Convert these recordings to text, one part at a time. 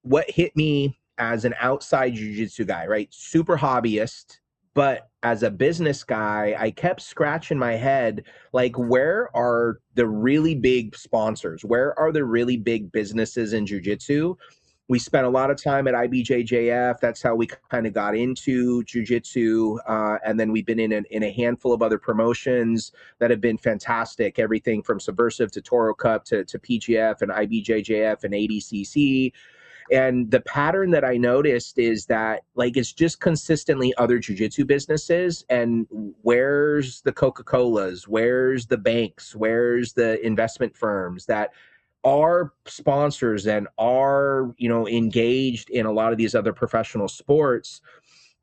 what hit me as an outside jiu-jitsu guy, right? Super hobbyist, but as a business guy, I kept scratching my head, like, where are the really big sponsors? Where are the really big businesses in jiu-jitsu? We spent a lot of time at IBJJF. That's how we kind of got into jiu-jitsu. And then we've been in a handful of other promotions that have been fantastic. Everything from Subversive to Toro Cup to PGF and IBJJF and ADCC. And the pattern that I noticed is that, like, it's just consistently other jujitsu businesses. And where's the Coca-Colas? Where's the banks? Where's the investment firms that are sponsors and are, engaged in a lot of these other professional sports?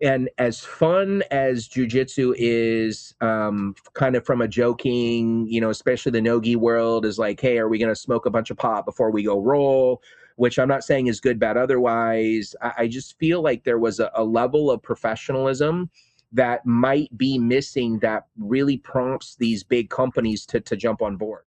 And as fun as jujitsu is, kind of from a joking, especially the nogi world is like, hey, are we going to smoke a bunch of pot before we go roll? Which I'm not saying is good, bad, otherwise. I just feel like there was a level of professionalism that might be missing that really prompts these big companies to jump on board.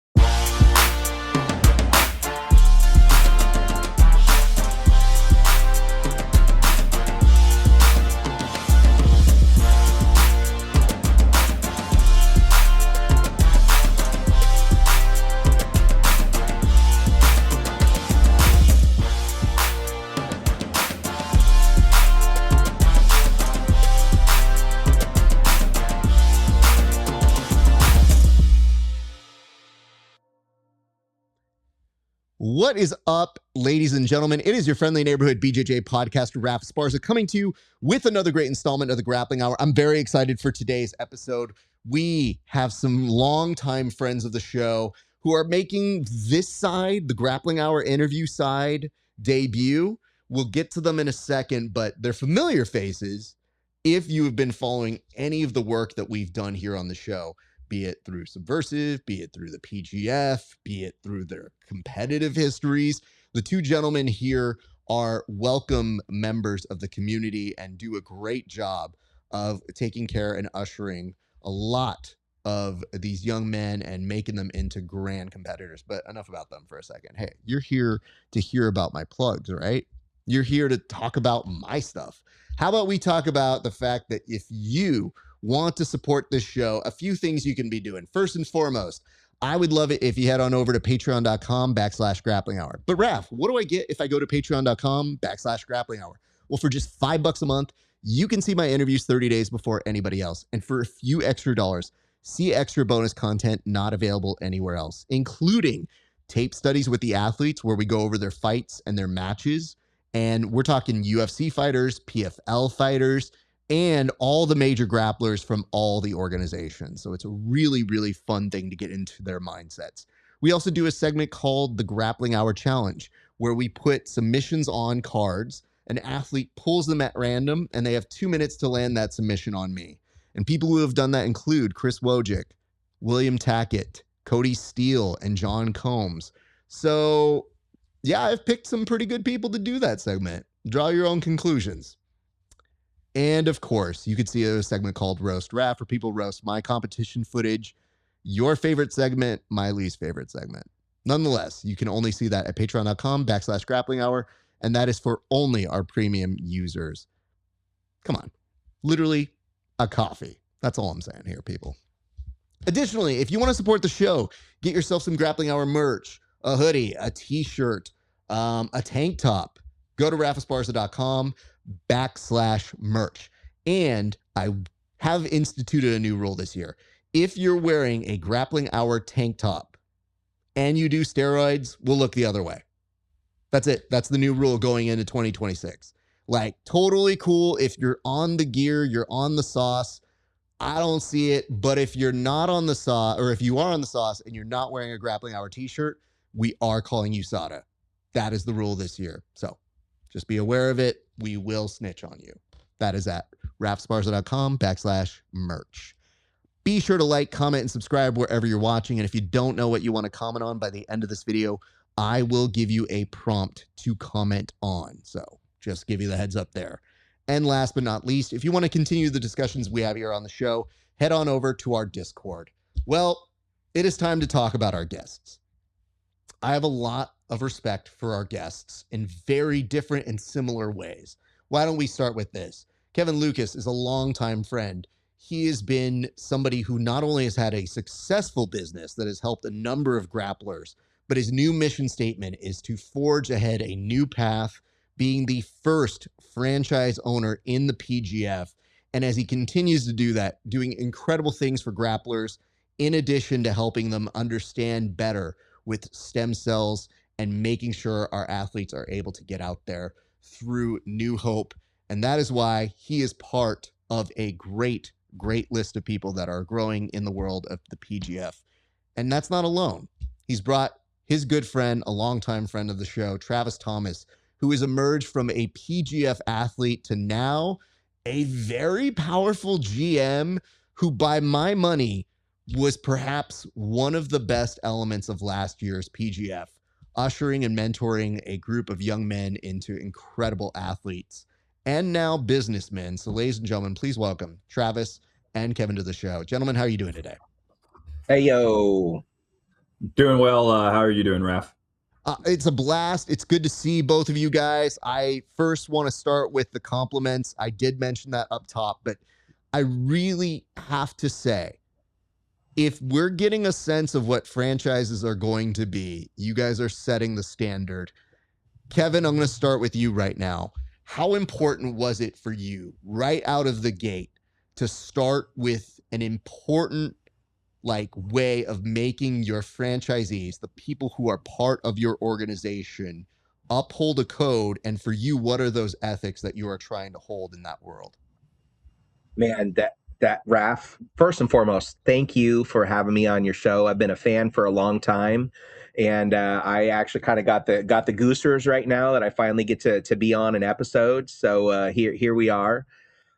What is up, ladies and gentlemen? It is your friendly neighborhood BJJ podcaster, Raph Esparza, coming to you with another great installment of the Grappling Hour. I'm very excited for today's episode. We have some longtime friends of the show who are making this side, the Grappling Hour interview side, debut. We'll get to them in a second, but they're familiar faces if you have been following any of the work that we've done here on the show, be it through Subversive, be it through the PGF, be it through their competitive histories. The two gentlemen here are welcome members of the community and do a great job of taking care and ushering a lot of these young men and making them into grand competitors. But enough about them for a second. Hey, you're here to hear about my plugs, right? You're here to talk about my stuff. How about we talk about the fact that if you want to support this show, a few things you can be doing. First and foremost, I would love it if you head on over to patreon.com/grappling hour. But Raph, what do I get if I go to patreon.com/grappling hour? Well, for just $5 a month, you can see my interviews 30 days before anybody else. And for a few extra dollars, see extra bonus content not available anywhere else, including tape studies with the athletes where we go over their fights and their matches. And we're talking UFC fighters, PFL fighters, and all the major grapplers from all the organizations. So it's a really, really fun thing to get into their mindsets. We also do a segment called the Grappling Hour Challenge, where we put submissions on cards. An athlete pulls them at random, and they have 2 minutes to land that submission on me. And people who have done that include Chris Wojcik, William Tackett, Cody Steele, and John Combs. So yeah, I've picked some pretty good people to do that segment. Draw your own conclusions. And of course, you could see a segment called Roast Raph, where people roast my competition footage, your favorite segment, my least favorite segment. Nonetheless, you can only see that at patreon.com/grappling hour, and that is for only our premium users. Come on, literally a coffee. That's all I'm saying here, people. Additionally, if you want to support the show, get yourself some Grappling Hour merch, a hoodie, a t-shirt, a tank top. Go to raphesparza.com/merch. And I have instituted a new rule this year. If you're wearing a Grappling Hour tank top and you do steroids, we'll look the other way. That's it. That's the new rule going into 2026. Like, totally cool if you're on the gear, you're on the sauce. I don't see it. But if you're not on the sauce, or if you are on the sauce and you're not wearing a Grappling Hour t-shirt, we are calling you SADA. That is the rule this year. So just be aware of it. We will snitch on you. That is at raphesparza.com/merch. Be sure to like, comment, and subscribe wherever you're watching. And if you don't know what you want to comment on by the end of this video, I will give you a prompt to comment on. So just give you the heads up there. And last but not least, if you want to continue the discussions we have here on the show, head on over to our Discord. Well, it is time to talk about our guests. I have a lot of respect for our guests in very different and similar ways. Why don't we start with this? Kevin Lucas is a longtime friend. He has been somebody who not only has had a successful business that has helped a number of grapplers, but his new mission statement is to forge ahead a new path, being the first franchise owner in the PGF. And as he continues to do that, doing incredible things for grapplers, in addition to helping them understand better with stem cells and making sure our athletes are able to get out there through New Hope. And that is why he is part of a great list of people that are growing in the world of the PGF. And that's not alone. He's brought his good friend, a longtime friend of the show, Travis Thomas, who has emerged from a PGF athlete to now a very powerful GM who, by my money, was perhaps one of the best elements of last year's PGF, ushering and mentoring a group of young men into incredible athletes and now businessmen. So, ladies and gentlemen, please welcome Travis and Kevin to the show. Gentlemen, how are you doing today? Hey, yo. Doing well. How are you doing, Raf? It's a blast. It's good to see both of you guys. I first want to start with the compliments. I did mention that up top, but I really have to say, if we're getting a sense of what franchises are going to be, you guys are setting the standard. Kevin, I'm going to start with you right now. How important was it for you right out of the gate to start with an important way of making your franchisees, the people who are part of your organization, uphold a code? And for you, what are those ethics that you are trying to hold in that world? Man, that Raf, first and foremost, thank you for having me on your show. I've been a fan for a long time, and I actually kind of got the goosers right now that I finally get to be on an episode. So here we are.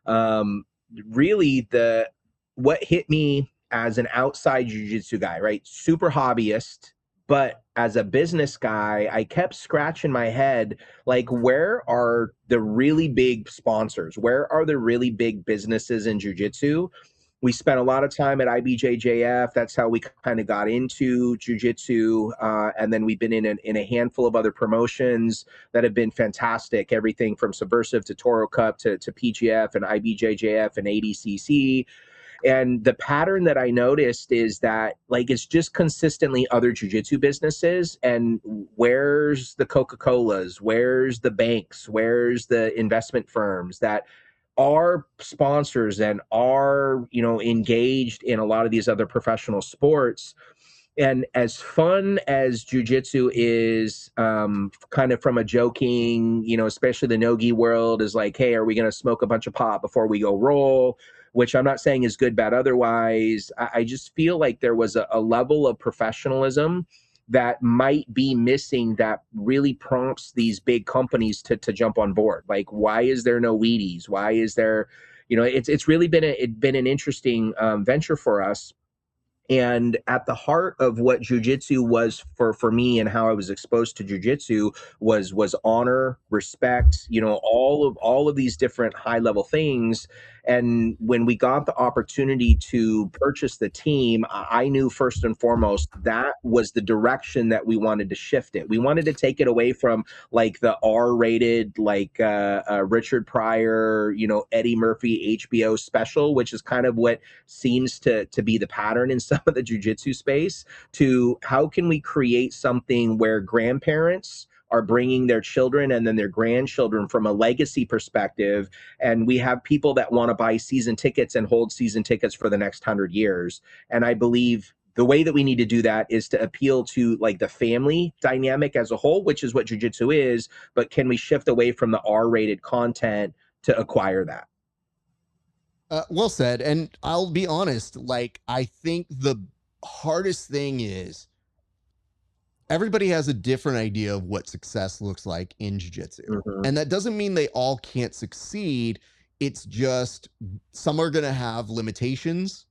Um, Really, the what hit me as an outside jiu-jitsu guy, right? Super hobbyist, but as a business guy, I kept scratching my head like, where are the really big sponsors? Where are the really big businesses in jiu-jitsu? We spent a lot of time at IBJJF. That's how we kind of got into jiu-jitsu. And then we've been in a handful of other promotions that have been fantastic. Everything from Subversive to Toro Cup to PGF and IBJJF and ADCC. And the pattern that I noticed is that it's just consistently other jujitsu businesses. And where's the Coca-Colas? Where's the banks? Where's the investment firms that are sponsors and are, engaged in a lot of these other professional sports? And as fun as jujitsu is, kind of from a joking, especially the nogi world is like, hey, are we going to smoke a bunch of pot before we go roll? Which I'm not saying is good, bad, otherwise. I just feel like there was a level of professionalism that might be missing that really prompts these big companies to jump on board. Like, why is there no Wheaties? Why is there, it's really been an interesting venture for us. And at the heart of what jujitsu was for me and how I was exposed to jujitsu was honor, respect, all of these different high level things. And when we got the opportunity to purchase the team, I knew first and foremost that was the direction that we wanted to shift it. We wanted to take it away from the R-rated, Richard Pryor, Eddie Murphy HBO special, which is kind of what seems to be the pattern in some of the jiu-jitsu space, to how can we create something where grandparents are bringing their children and then their grandchildren from a legacy perspective, and we have people that want to buy season tickets and hold season tickets for the next 100 years. And I believe the way that we need to do that is to appeal to the family dynamic as a whole, which is what jiu-jitsu is, but can we shift away from the R-rated content to acquire that? Well said. And I'll be honest, I think the hardest thing is everybody has a different idea of what success looks like in jiu-jitsu. Mm-hmm. And that doesn't mean they all can't succeed. It's just some are going to have limitations.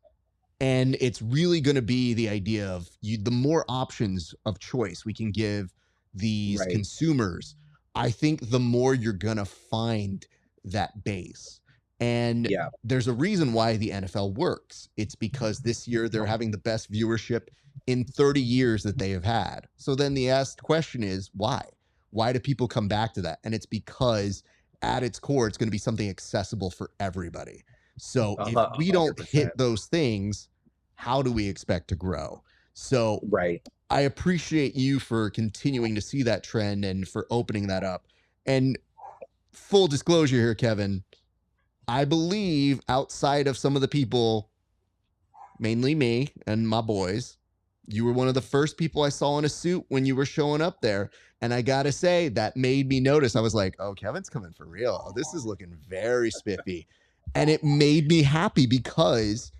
And it's really going to be the idea of the more options of choice we can give these consumers, I think the more you're going to find that base. And Yeah. there's a reason why the NFL works. It's because this year they're having the best viewership in 30 years that they have had. So then the asked question is, why? Why do people come back to that? And it's because at its core, it's going to be something accessible for everybody. So if we don't 100%. hit those things, how do we expect to grow? So Right. I appreciate you for continuing to see that trend and for opening that up. And full disclosure here, Kevin, I believe outside of some of the people, mainly me and my boys, you were one of the first people I saw in a suit when you were showing up there. And I got to say, that made me notice. I was like, oh, Kevin's coming for real. Oh, this is looking very spiffy. And it made me happy because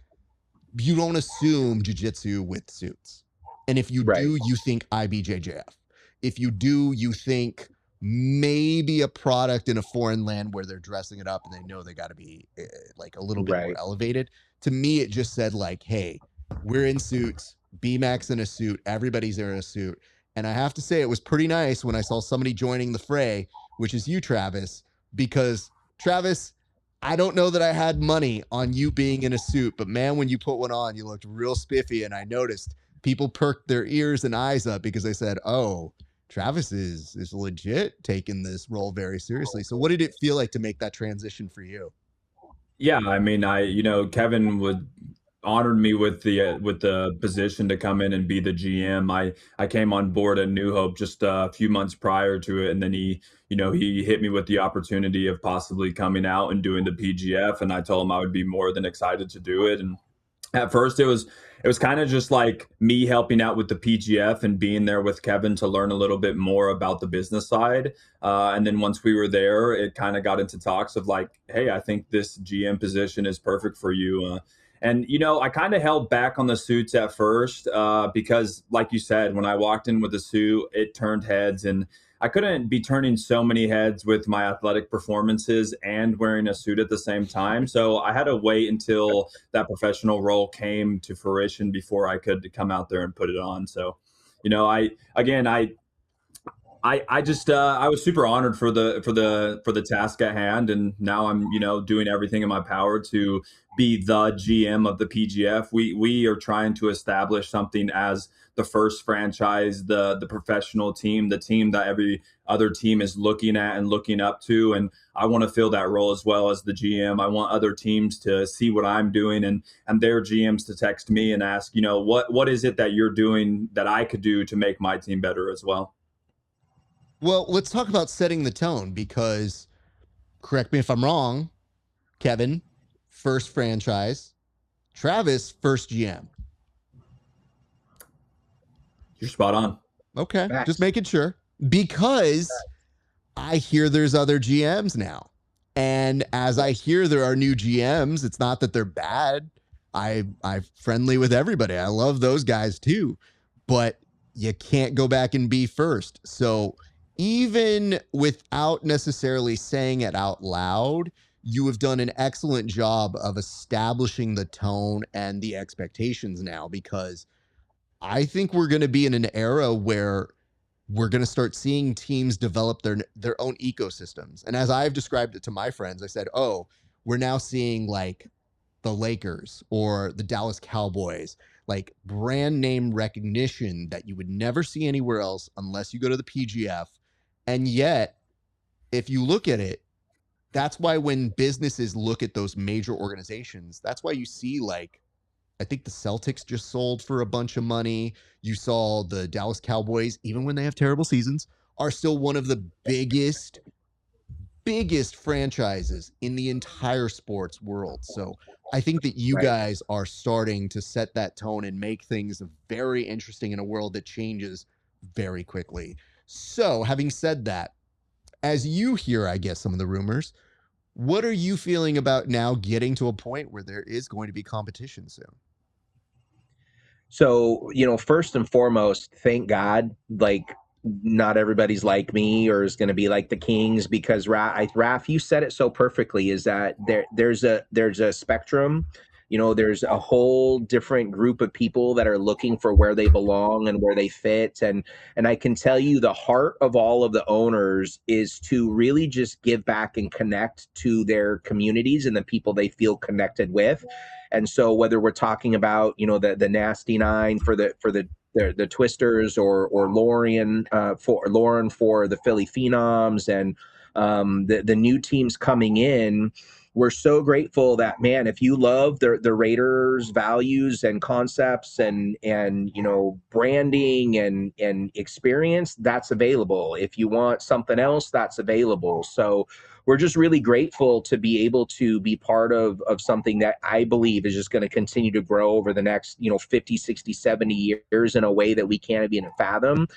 you don't assume jiu-jitsu with suits. And if you Right. do, you think IBJJF. If you do, you think maybe a product in a foreign land where they're dressing it up and they know they got to be like a little bit more Right. elevated. To me, it just said like, hey, we're in suits, BMAX in a suit, everybody's in a suit. And I have to say, it was pretty nice when I saw somebody joining the fray, which is you, Travis, because Travis, I don't know that I had money on you being in a suit, but man, when you put one on, you looked real spiffy. And I noticed people perked their ears and eyes up because they said, oh, Travis is legit taking this role very seriously. So what did it feel like to make that transition for you? Yeah, I mean, Kevin would honored me with the position to come in and be the GM. I came on board at New Hope just a few months prior to it, and then he hit me with the opportunity of possibly coming out and doing the PGF, and I told him I would be more than excited to do it. And at first it was kind of just like me helping out with the PGF and being there with Kevin to learn a little bit more about the business side. And then once we were there, it kind of got into talks of like, hey, I think this GM position is perfect for you. And I kind of held back on the suits at first because, like you said, when I walked in with a suit, it turned heads, and I couldn't be turning so many heads with my athletic performances and wearing a suit at the same time. So I had to wait until that professional role came to fruition before I could come out there and put it on. So, I just I was super honored for the task at hand, and now I'm doing everything in my power to be the GM of the PGF. We are trying to establish something as the first franchise, the professional team, the team that every other team is looking at and looking up to, and I want to fill that role as well as the GM. I want other teams to see what I'm doing and their GMs to text me and ask, what is it that you're doing that I could do to make my team better as well. Well, let's talk about setting the tone because, correct me if I'm wrong, Kevin, first franchise, Travis, first GM. You're spot on. Okay, Facts. just making sure because I hear there's other GMs now. And as I hear there are new GMs, it's not that they're bad. I'm friendly with everybody. I love those guys too. But you can't go back and be first. So even without necessarily saying it out loud, you have done an excellent job of establishing the tone and the expectations now, because I think we're going to be in an era where we're going to start seeing teams develop their own ecosystems. And as I've described it to my friends, I said, oh, we're now seeing like the Lakers or the Dallas Cowboys, like brand name recognition that you would never see anywhere else unless you go to the PGF. And yet, if you look at it, that's why when businesses look at those major organizations, that's why you see like, I think the Celtics just sold for a bunch of money. You saw the Dallas Cowboys, even when they have terrible seasons, are still one of the biggest franchises in the entire sports world. So I think that you guys are starting to set that tone and make things very interesting in a world that changes very quickly. So having said that, as you hear, I guess, some of the rumors, what are you feeling about now getting to a point where there is going to be competition soon? So, first and foremost, thank God, like not everybody's like me or is going to be like the Kings, because Raf, you said it so perfectly, is that there's a spectrum. there's a whole different group of people that are looking for where they belong and where they fit. And I can tell you the heart of all of the owners is to really just give back and connect to their communities and the people they feel connected with. And so whether we're talking about, the Nasty Nine for the Twisters, or Lauren for the Philly Phenoms, and the new teams coming in, we're so grateful that, man, if you love the Raiders values and concepts and branding and experience, that's available. If you want something else, that's available. So we're just really grateful to be able to be part of something that I believe is just going to continue to grow over the next 50, 60, 70 years in a way that we can't even fathom.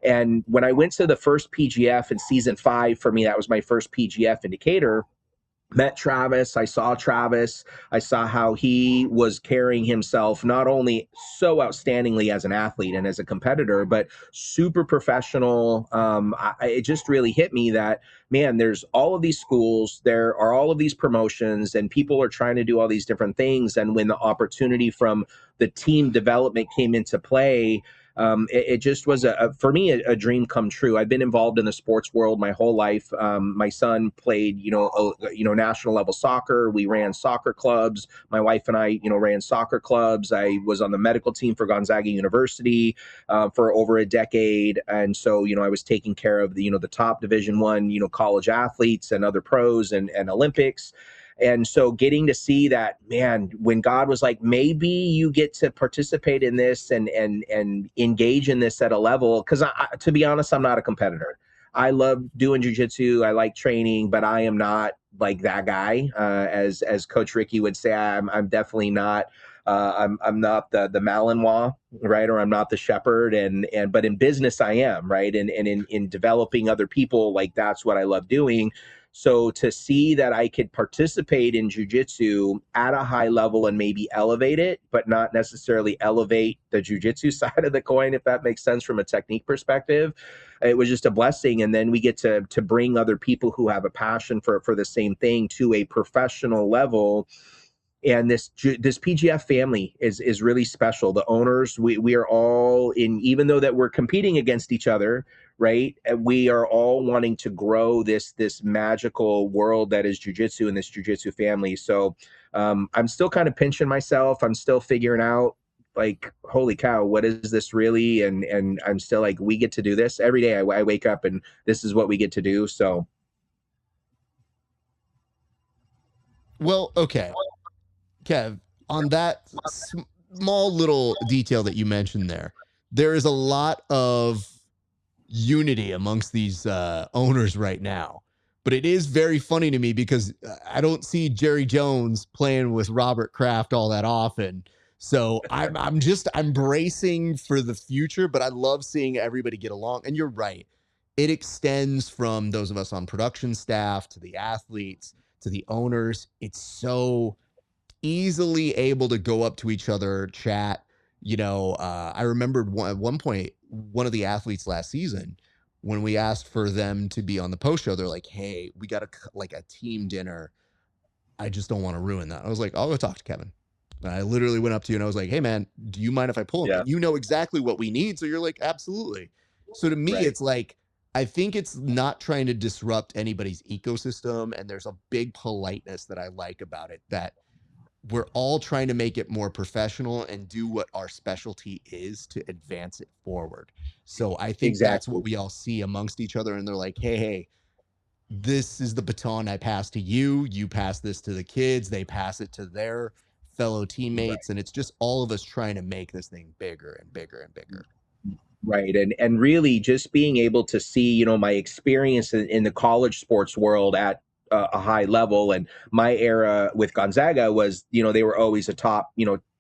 And when I went to the first PGF in season 5, for me, that was my first PGF indicator. Met Travis. I saw Travis. I saw how he was carrying himself not only so outstandingly as an athlete and as a competitor, but super professional. It just really hit me that, man, there's all of these schools, there are all of these promotions, and people are trying to do all these different things. And when the opportunity from the team development came into play, it just was for me a dream come true. I've been involved in the sports world my whole life. My son played national level soccer. We ran soccer clubs. My wife and I ran soccer clubs. I was on the medical team for Gonzaga University for over a decade, and so I was taking care of the top Division I college athletes and other pros and Olympics. And so getting to see that, man, when God was like, maybe you get to participate in this and engage in this at a level, because to be honest, I'm not a competitor. I love doing jujitsu. I like training, but I am not like that guy. As Coach Ricky would say, I'm definitely not. I'm not the Malinois, right? Or I'm not the shepherd. But in business, I am, right? And in developing other people, like that's what I love doing. So to see that I could participate in jujitsu at a high level and maybe elevate it, but not necessarily elevate the jujitsu side of the coin, if that makes sense from a technique perspective, it was just a blessing. And then we get to bring other people who have a passion for the same thing to a professional level. And this PGF family is really special. The owners, we are all in, even though that we're competing against each other, right? We are all wanting to grow this magical world that is jiu-jitsu and this jiu-jitsu family. So I'm still kind of pinching myself. I'm still figuring out, like, holy cow, what is this really? And I'm still like, we get to do this every day. I wake up and this is what we get to do. So. Well, okay. Kev, on that small little detail that you mentioned there is a lot of unity amongst these owners right now. But it is very funny to me because I don't see Jerry Jones playing with Robert Kraft all that often. So I'm bracing for the future, but I love seeing everybody get along. And you're right. It extends from those of us on production staff to the athletes to the owners. It's so easily able to go up to each other, chat. I remembered at one point, one of the athletes last season, when we asked for them to be on the post show, they're like, hey, we got a team dinner. I just don't want to ruin that. I was like, I'll go talk to Kevin. And I literally went up to you and I was like, hey man, do you mind if I pull him? Yeah. And you know exactly what we need. So you're like, absolutely. So to me, Right. It's like, I think it's not trying to disrupt anybody's ecosystem. And there's a big politeness that I like about it, that we're all trying to make it more professional and do what our specialty is to advance it forward. So I think that's Exactly. what we all see amongst each other. And they're like, hey, this is the baton I pass to you. You pass this to the kids. They pass it to their fellow teammates. Right. And it's just all of us trying to make this thing bigger and bigger and bigger. Right. And really just being able to see, my experience in the college sports world at a high level. And my era with Gonzaga was, they were always a top,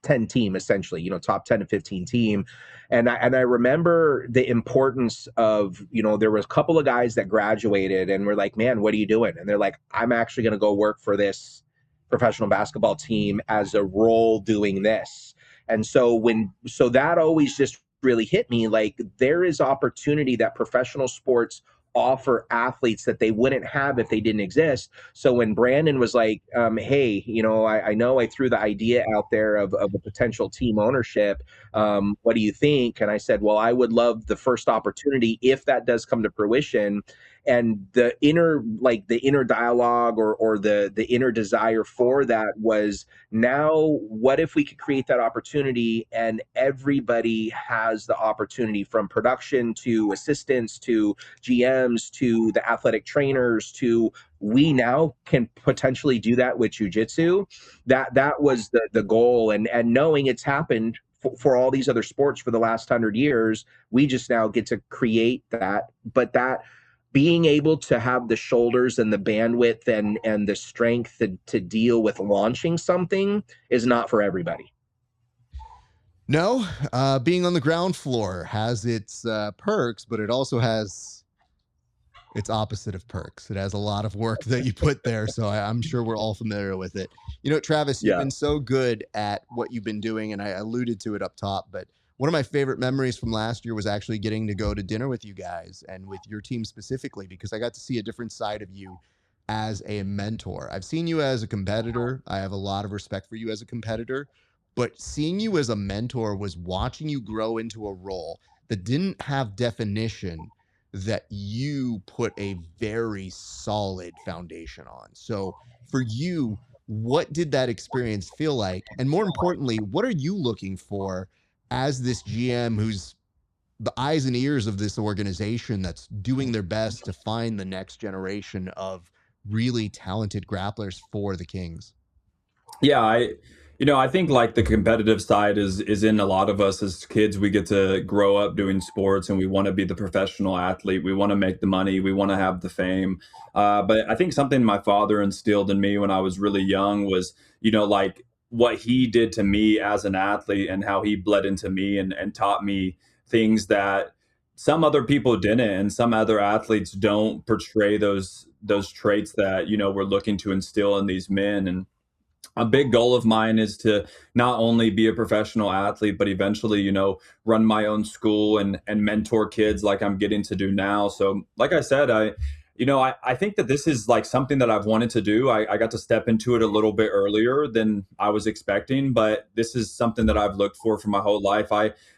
10 team, essentially, top 10 to 15 team. And I remember the importance of, there was a couple of guys that graduated and were like, man, what are you doing? And they're like, I'm actually going to go work for this professional basketball team as a role doing this. And so that always just really hit me, like there is opportunity that professional sports offer athletes that they wouldn't have if they didn't exist. So when Brandon was like, hey, I know I threw the idea out there of a potential team ownership. What do you think? And I said, well, I would love the first opportunity if that does come to fruition. And the inner dialogue or the inner desire for that was, now what if we could create that opportunity and everybody has the opportunity, from production to assistants to GMs to the athletic trainers, to we now can potentially do that with jujitsu. That was the goal, and knowing it's happened for all these other sports for the last 100 years, we just now get to create that. But that, being able to have the shoulders and the bandwidth and the strength to deal with launching something is not for everybody. No, being on the ground floor has its perks, but it also has its opposite of perks. It has a lot of work that you put there, so I'm sure we're all familiar with it. Travis, you've been so good at what you've been doing, and I alluded to it up top, but one of my favorite memories from last year was actually getting to go to dinner with you guys and with your team specifically, because I got to see a different side of you as a mentor. I've seen you as a competitor. I have a lot of respect for you as a competitor, but seeing you as a mentor was watching you grow into a role that didn't have definition, that you put a very solid foundation on. So for you, what did that experience feel like? And more importantly, what are you looking for as this GM who's the eyes and ears of this organization that's doing their best to find the next generation of really talented grapplers for the Kings? Yeah, I think like the competitive side is in a lot of us as kids. We get to grow up doing sports, and we want to be the professional athlete. We want to make the money. We want to have the fame. But I think something my father instilled in me when I was really young was, like what he did to me as an athlete and how he bled into me and taught me things that some other people didn't, and some other athletes don't portray those traits that, we're looking to instill in these men. And a big goal of mine is to not only be a professional athlete, but eventually, run my own school and mentor kids like I'm getting to do now. So like I said, I think that this is like something that I've wanted to do. I got to step into it a little bit earlier than I was expecting, but this is something that I've looked for my whole life.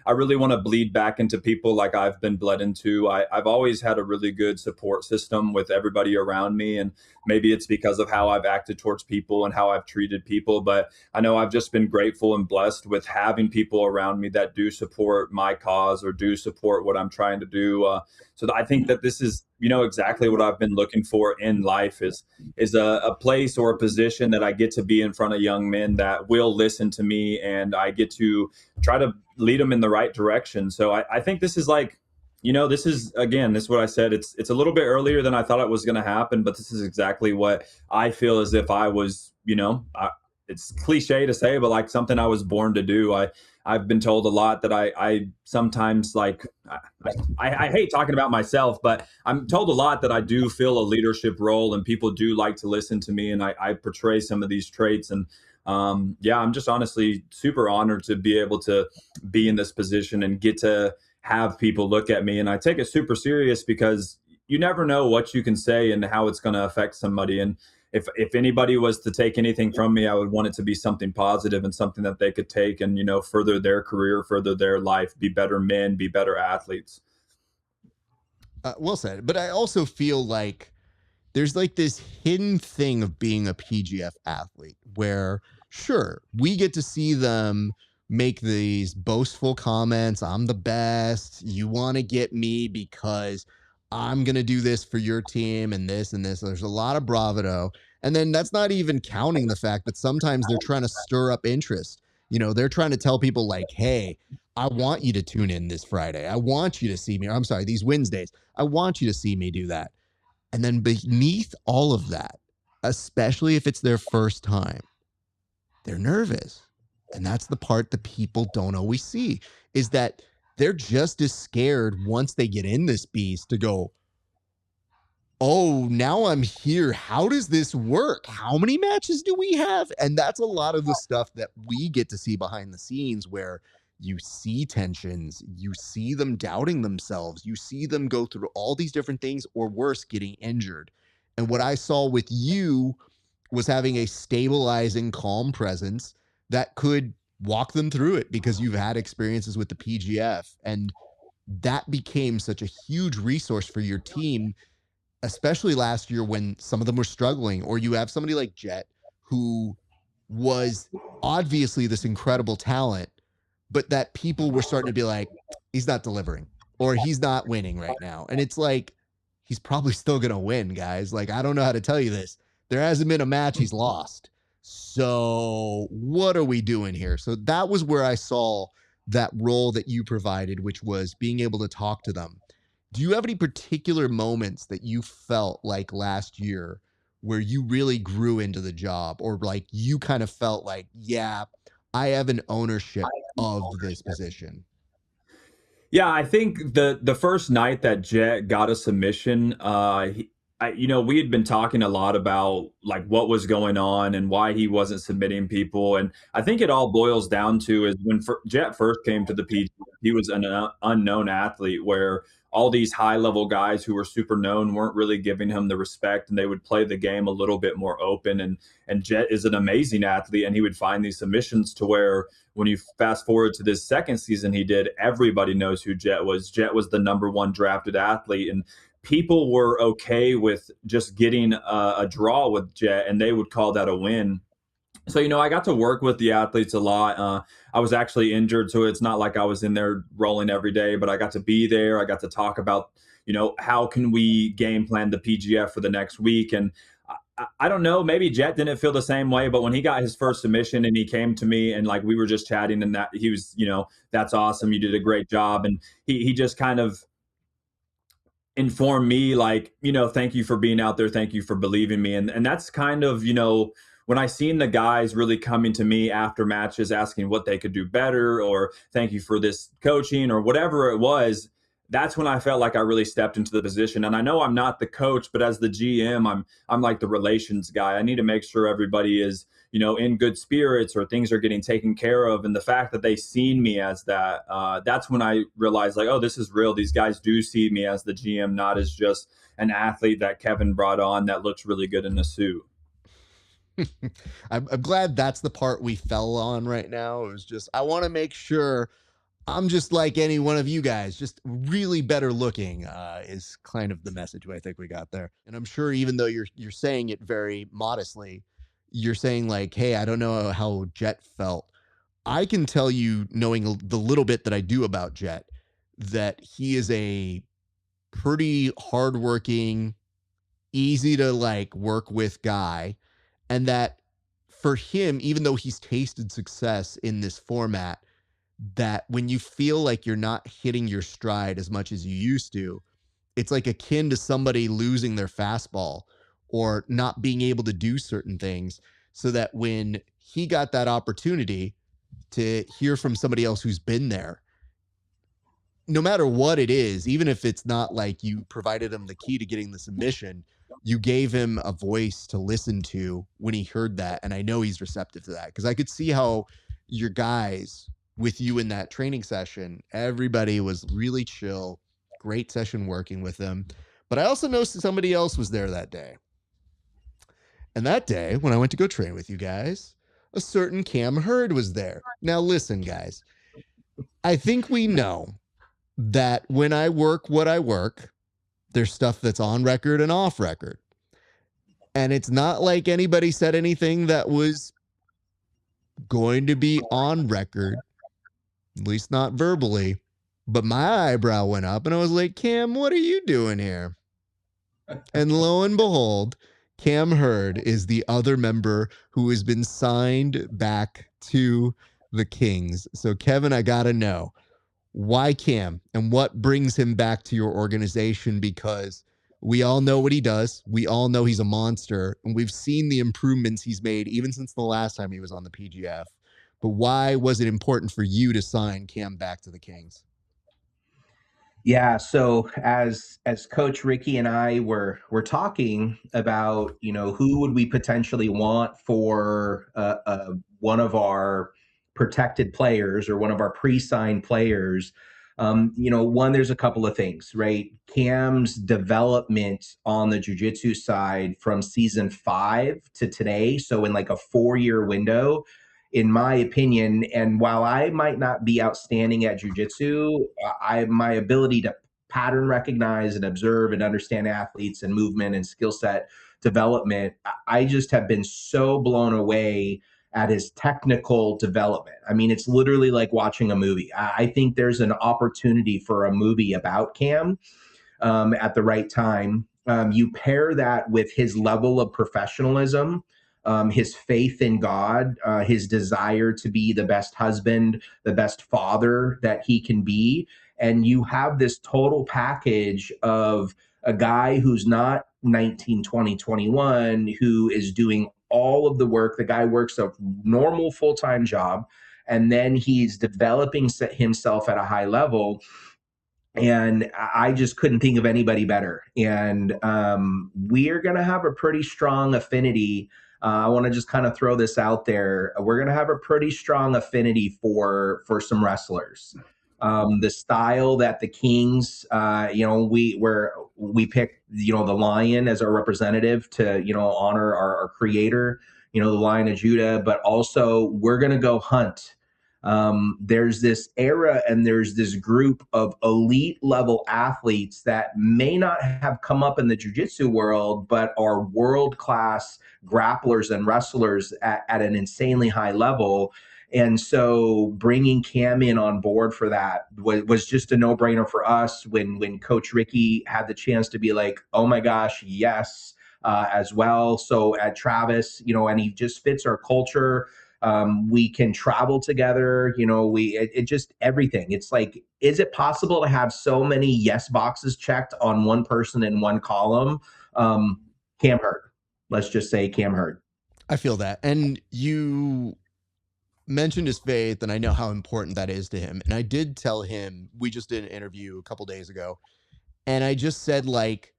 I really want to bleed back into people like I've been bled into. I've always had a really good support system with everybody around me. And maybe it's because of how I've acted towards people and how I've treated people. But I know I've just been grateful and blessed with having people around me that do support my cause or do support what I'm trying to do. So I think that this is, exactly what I've been looking for in life is a place or a position that I get to be in front of young men that will listen to me, and I get to try to lead them in the right direction. So I think this is like, this is, again, this is what I said. It's a little bit earlier than I thought it was going to happen, but this is exactly what I feel as if I was, it's cliche to say, but like something I was born to do. I've been told a lot that I sometimes like, I hate talking about myself, but I'm told a lot that I do feel a leadership role, and people do like to listen to me, and I portray some of these traits. And I'm just honestly super honored to be able to be in this position and get to have people look at me. And I take it super serious, because you never know what you can say and how it's going to affect somebody. And if anybody was to take anything from me, I would want it to be something positive and something that they could take and, further their career, further their life, be better men, be better athletes. Well said. But I also feel like there's like this hidden thing of being a PGF athlete where, sure, we get to see them make these boastful comments. I'm the best. You want to get me because I'm going to do this for your team and this and this. There's a lot of bravado. And then that's not even counting the fact that sometimes they're trying to stir up interest. They're trying to tell people like, hey, I want you to tune in this Friday. I want you to see me. I'm sorry, these Wednesdays. I want you to see me do that. And then beneath all of that, especially if it's their first time, they're nervous. And that's the part that people don't always see, is that they're just as scared once they get in this beast to go, oh, now I'm here. How does this work? How many matches do we have? And that's a lot of the stuff that we get to see behind the scenes, where you see tensions, you see them doubting themselves, you see them go through all these different things, or worse, getting injured. And what I saw with you was having a stabilizing, calm presence that could walk them through it because you've had experiences with the PGF. And that became such a huge resource for your team, especially last year when some of them were struggling. Or you have somebody like Jet, who was obviously this incredible talent, but that people were starting to be like, he's not delivering or he's not winning right now. And it's like, he's probably still going to win, guys. Like, I don't know how to tell you this. There hasn't been a match he's lost. So what are we doing here? So that was where I saw that role that you provided, which was being able to talk to them. Do you have any particular moments that you felt like last year where you really grew into the job, or like you kind of felt like, yeah, I have an ownership of this position? Yeah, I think the first night that Jet got a submission, we had been talking a lot about like what was going on and why he wasn't submitting people, and I think it all boils down to is when Jet first came to the PG, he was an unknown athlete where all these high level guys who were super known weren't really giving him the respect, and they would play the game a little bit more open. And Jet is an amazing athlete, and he would find these submissions to where when you fast forward to this second season he did, everybody knows who Jet was. Jet was the number one drafted athlete, and people were okay with just getting a draw with Jet, and they would call that a win. So, I got to work with the athletes a lot. I was actually injured, so it's not like I was in there rolling every day, but I got to be there. I got to talk about, how can we game plan the PGF for the next week. And I don't know, maybe Jet didn't feel the same way, but when he got his first submission and he came to me and like we were just chatting, and that he was, that's awesome. You did a great job. And he just kind of informed me like, thank you for being out there. Thank you for believing me. And that's kind of, when I seen the guys really coming to me after matches asking what they could do better, or thank you for this coaching or whatever it was, that's when I felt like I really stepped into the position. And I know I'm not the coach, but as the GM, I'm like the relations guy. I need to make sure everybody is, in good spirits or things are getting taken care of. And the fact that they seen me as that, that's when I realized like, oh, this is real. These guys do see me as the GM, not as just an athlete that Kevin brought on that looks really good in a suit. I'm glad that's the part we fell on right now. It was just, I want to make sure I'm just like any one of you guys, just really better looking, is kind of the message I think we got there. And I'm sure even though you're saying it very modestly, you're saying like, hey, I don't know how Jet felt. I can tell you, knowing the little bit that I do about Jet, that he is a pretty hardworking, easy to like work with guy. And that for him, even though he's tasted success in this format, that when you feel like you're not hitting your stride as much as you used to, it's like akin to somebody losing their fastball or not being able to do certain things. So that when he got that opportunity to hear from somebody else who's been there, no matter what it is, even if it's not like you provided him the key to getting the submission, you gave him a voice to listen to when he heard that. And I know he's receptive to that because I could see how your guys with you in that training session, everybody was really chill, great session working with them. But I also know somebody else was there that day. And that day, when I went to go train with you guys, a certain Cam Hurd was there. Now, listen, guys, I think we know that when I work what I work, there's stuff that's on record and off record. And it's not like anybody said anything that was going to be on record, at least not verbally. But my eyebrow went up and I was like, Cam, what are you doing here? And lo and behold, Cam Hurd is the other member who has been signed back to the Kings. So, Kevin, I got to know, why Cam and what brings him back to your organization? Because we all know what he does. We all know he's a monster, and we've seen the improvements he's made even since the last time he was on the PGF. But why was it important for you to sign Cam back to the Kings? Yeah, so as Coach Ricky and I were talking about, who would we potentially want for one of our protected players or one of our pre-signed players, one, there's a couple of things, right? Cam's development on the jiu-jitsu side from season 5 to today, so in like a 4-year window, in my opinion, and while I might not be outstanding at jiu-jitsu, my ability to pattern recognize and observe and understand athletes and movement and skill set development, I just have been so blown away at his technical development. I mean, it's literally like watching a movie. I think there's an opportunity for a movie about Cam at the right time. You pair that with his level of professionalism, his faith in God, his desire to be the best husband, the best father that he can be. And you have this total package of a guy who's not 19, 20, 21, who is doing all of the work. The guy works a normal full-time job, and then he's developing himself at a high level. And I just couldn't think of anybody better. And we're going to have a pretty strong affinity. I want to just kind of throw this out there. We're going to have a pretty strong affinity for some wrestlers. The style that the Kings, we picked, the Lion as our representative to, honor our creator, the Lion of Judah, but also we're going to go hunt. There's this era and there's this group of elite level athletes that may not have come up in the jiu-jitsu world, but are world-class grapplers and wrestlers at an insanely high level. And so bringing Cam in on board for that was just a no-brainer for us when Coach Ricky had the chance to be like, oh my gosh, yes, as well. So at Travis, and he just fits our culture. We can travel together, it just everything. It's like, is it possible to have so many yes boxes checked on one person in one column? Cam Hurd. Let's just say Cam Hurd. I feel that. And you mentioned his faith, and I know how important that is to him. And I did tell him, we just did an interview a couple days ago, and I just said, like,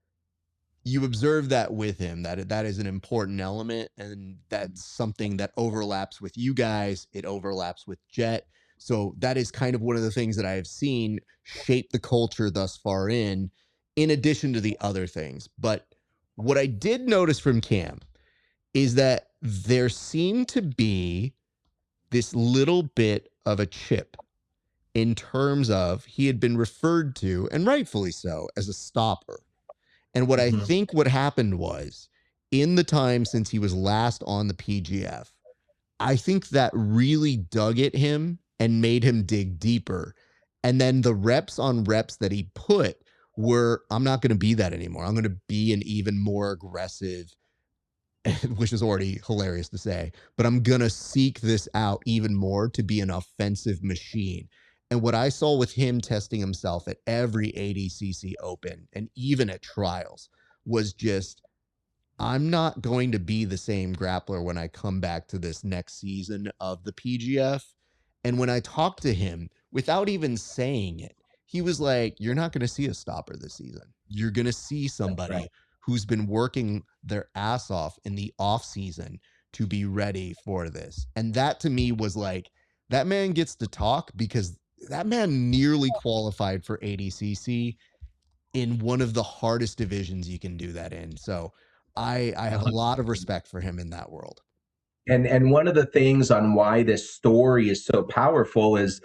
you observe that with him, that is an important element, and that's something that overlaps with you guys. It overlaps with Jet. So that is kind of one of the things that I have seen shape the culture thus far in addition to the other things. But what I did notice from Cam is that there seemed to be this little bit of a chip in terms of he had been referred to, and rightfully so, as a stopper. And what I think what happened was, in the time since he was last on the PGF, I think that really dug at him and made him dig deeper. And then the reps on reps that he put were, I'm not going to be that anymore. I'm going to be an even more aggressive, which is already hilarious to say, but I'm going to seek this out even more to be an offensive machine. And what I saw with him testing himself at every ADCC Open and even at trials was just, I'm not going to be the same grappler when I come back to this next season of the PGF. And when I talked to him, without even saying it, he was like, you're not going to see a stopper this season. You're going to see somebody who's been working their ass off in the off season to be ready for this. And that to me was like, that man gets to talk, because that man nearly qualified for ADCC in one of the hardest divisions you can do that in. So I have a lot of respect for him in that world. And one of the things on why this story is so powerful is,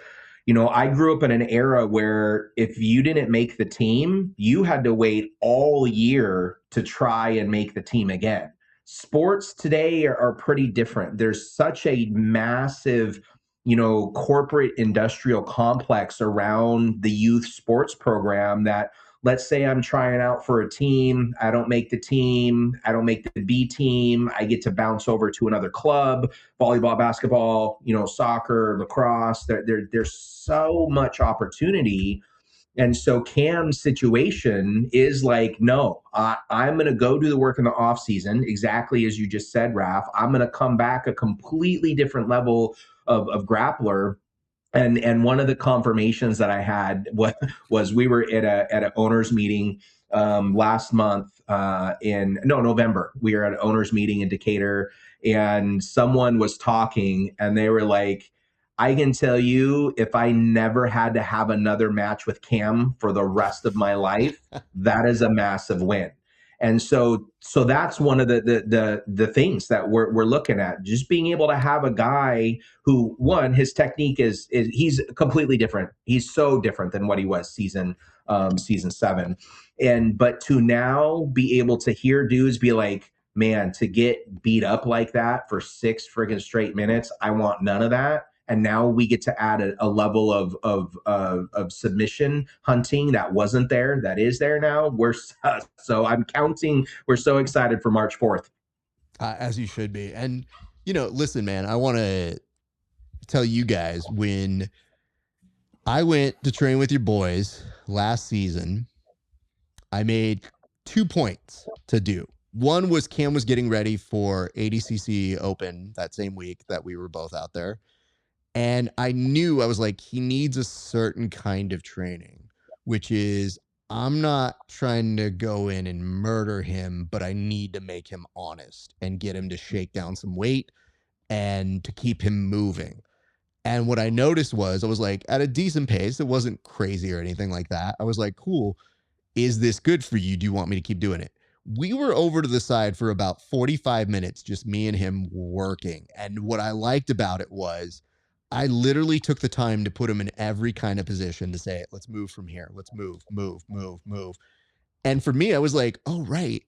I grew up in an era where if you didn't make the team, you had to wait all year to try and make the team again. Sports today are pretty different. There's such a massive, corporate industrial complex around the youth sports program that, let's say I'm trying out for a team, I don't make the team, I don't make the B team, I get to bounce over to another club, volleyball, basketball, soccer, lacrosse. There's so much opportunity. And so Cam's situation is like, no, I'm going to go do the work in the off season, exactly as you just said, Raph. I'm going to come back a completely different level of grappler. And one of the confirmations that I had was we were at an owners meeting last month in November. We were at an owners meeting in Decatur, and someone was talking, and they were like, I can tell you, if I never had to have another match with Cam for the rest of my life, that is a massive win. And so that's one of the things that we're looking at. Just being able to have a guy who, one, his technique is he's completely different. He's so different than what he was season 7. And but to now be able to hear dudes be like, man, to get beat up like that for 6 friggin' straight minutes, I want none of that. And now we get to add a level of submission hunting that wasn't there, that is there now. So I'm counting. We're so excited for March 4th. As you should be. And, listen, man, I want to tell you guys, when I went to train with your boys last season, I made 2 points to do. One was Cam was getting ready for ADCC Open that same week that we were both out there. And I was like, he needs a certain kind of training, which is, I'm not trying to go in and murder him, but I need to make him honest and get him to shake down some weight and to keep him moving. And what I noticed was, I was like, at a decent pace, it wasn't crazy or anything like that. I was like, cool. Is this good for you? Do you want me to keep doing it? We were over to the side for about 45 minutes, just me and him working. And what I liked about it was, I literally took the time to put him in every kind of position to say, let's move from here. Let's move. And for me, I was like, oh, right.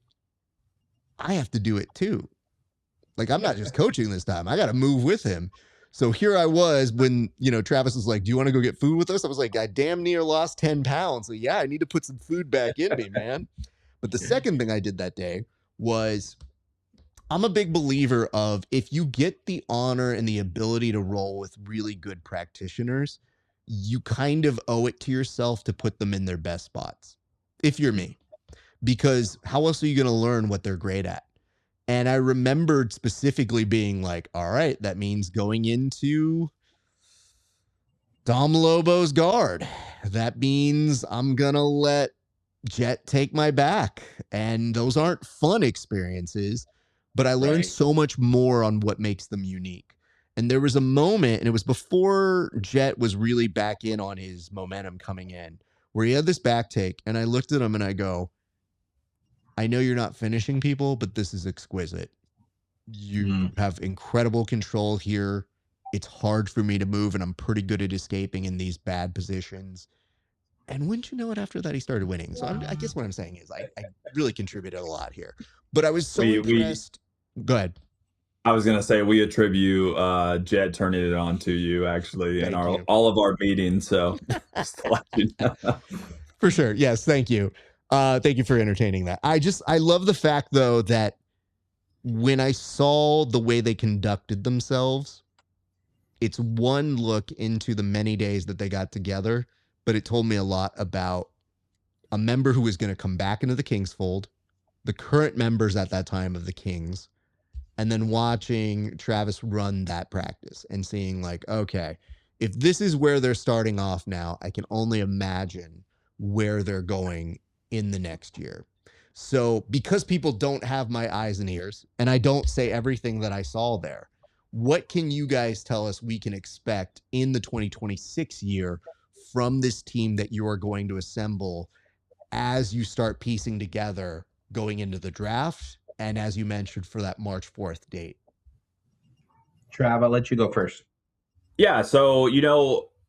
I have to do it too. Like, I'm not just coaching this time. I got to move with him. So here I was when, Travis was like, do you want to go get food with us? I was like, I damn near lost 10 pounds. So yeah, I need to put some food back in me, man. But the second thing I did that day was, I'm a big believer of, if you get the honor and the ability to roll with really good practitioners, you kind of owe it to yourself to put them in their best spots, if you're me. Because how else are you going to learn what they're great at? And I remembered specifically being like, all right, that means going into Dom Lobo's guard. That means I'm going to let Jet take my back. And those aren't fun experiences, but I learned so much more on what makes them unique. And there was a moment, and it was before Jet was really back in on his momentum coming in, where he had this back take, and I looked at him and I go, I know you're not finishing people, but this is exquisite. You have incredible control here. It's hard for me to move, and I'm pretty good at escaping in these bad positions. And wouldn't you know it, after that, he started winning. So I guess what I'm saying is I really contributed a lot here. But I was so impressed. Go ahead. I was going to say, we attribute Jet turning it on to you, actually, in all of our meetings. So just to let you know. For sure. Yes. Thank you. Thank you for entertaining that. I love the fact, though, that when I saw the way they conducted themselves, it's one look into the many days that they got together, but it told me a lot about a member who was going to come back into the Kings fold, the current members at that time of the Kings, and then watching Travis run that practice and seeing like, okay, if this is where they're starting off now, I can only imagine where they're going in the next year. So because people don't have my eyes and ears, and I don't say everything that I saw there, what can you guys tell us we can expect in the 2026 year from this team that you are going to assemble as you start piecing together going into the draft, and as you mentioned, for that March 4th date? Trav, I'll let you go first. Yeah, so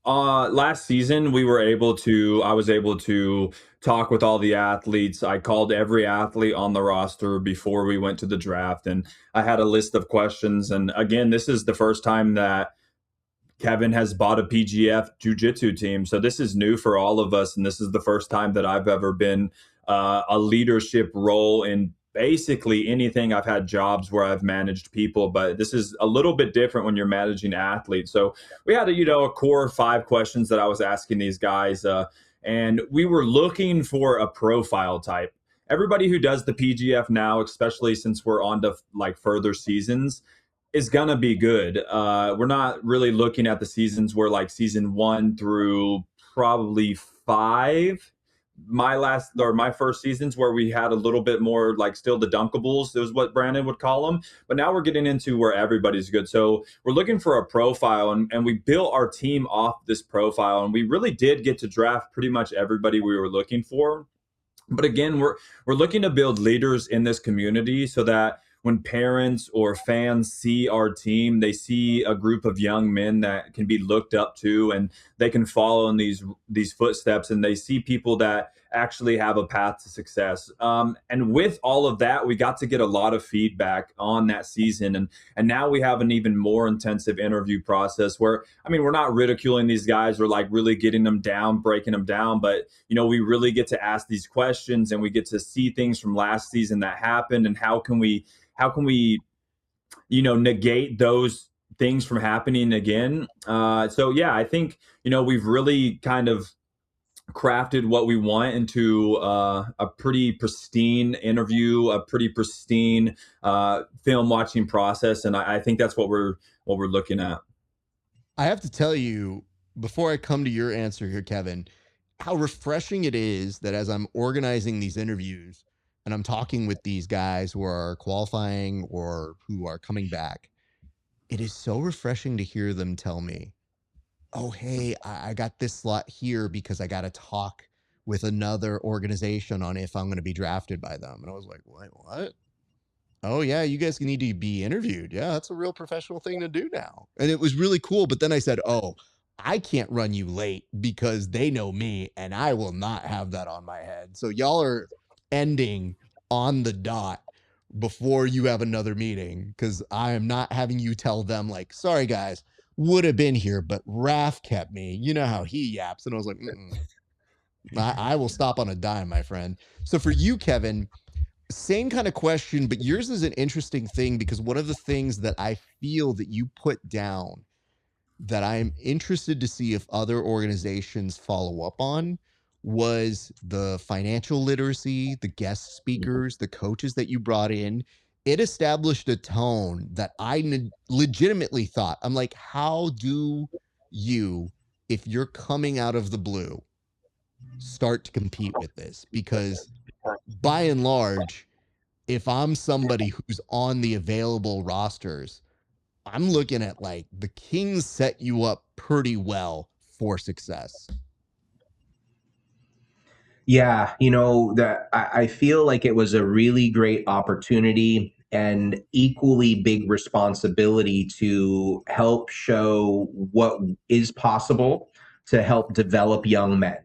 last season I was able to talk with all the athletes. I called every athlete on the roster before we went to the draft, and I had a list of questions. And again, this is the first time that Kevin has bought a PGF Jiu Jitsu team, so this is new for all of us, and this is the first time that I've ever been a leadership role in basically anything. I've had jobs where I've managed people, but this is a little bit different when you're managing athletes. So we had a core of 5 questions that I was asking these guys, and we were looking for a profile type. Everybody who does the PGF now, especially since we're on to like further seasons, is gonna be good. We're not really looking at the seasons where like season 1 through probably 5. my first seasons where we had a little bit more like still the dunkables, is what Brandon would call them. But now we're getting into where everybody's good. So we're looking for a profile, and we built our team off this profile, and we really did get to draft pretty much everybody we were looking for. But again, we're looking to build leaders in this community so that when parents or fans see our team, they see a group of young men that can be looked up to, and they can follow in these footsteps, and they see people that actually have a path to success. And with all of that, we got to get a lot of feedback on that season, and now we have an even more intensive interview process where, I mean, we're not ridiculing these guys or like really getting them down, breaking them down, but we really get to ask these questions, and we get to see things from last season that happened, and how can we negate those things from happening again. So yeah, I think we've really kind of crafted what we want into a pretty pristine interview, a pretty pristine film watching process, and I think that's what we're looking at. I have to tell you, before I come to your answer here, Kevin, how refreshing it is that as I'm organizing these interviews and I'm talking with these guys who are qualifying or who are coming back, it is so refreshing to hear them tell me, oh, hey, I got this slot here because I got to talk with another organization on if I'm going to be drafted by them. And I was like, what? Oh, yeah, you guys need to be interviewed. Yeah, that's a real professional thing to do now. And it was really cool. But then I said, oh, I can't run you late because they know me and I will not have that on my head. So y'all are ending on the dot before you have another meeting, because I am not having you tell them like, sorry, guys, would have been here, but Raph kept me. You know how he yaps. And I was like, I will stop on a dime, my friend. So for you, Kevin, same kind of question, but yours is an interesting thing because one of the things that I feel that you put down that I'm interested to see if other organizations follow up on was the financial literacy, the guest speakers, the coaches that you brought in. It established a tone that I legitimately thought, I'm like, how do you, if you're coming out of the blue, start to compete with this? Because by and large, if I'm somebody who's on the available rosters, I'm looking at like the Kings set you up pretty well for success. Yeah, that I feel like it was a really great opportunity and equally big responsibility to help show what is possible to help develop young men.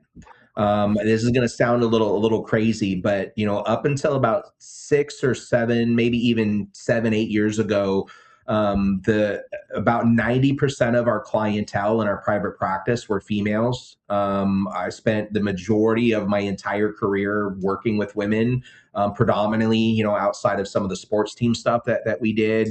This is going to sound a little crazy, but up until about 6 or 7, maybe even 7, 8 years ago, the about 90% of our clientele in our private practice were females. I spent the majority of my entire career working with women, predominantly, outside of some of the sports team stuff that we did.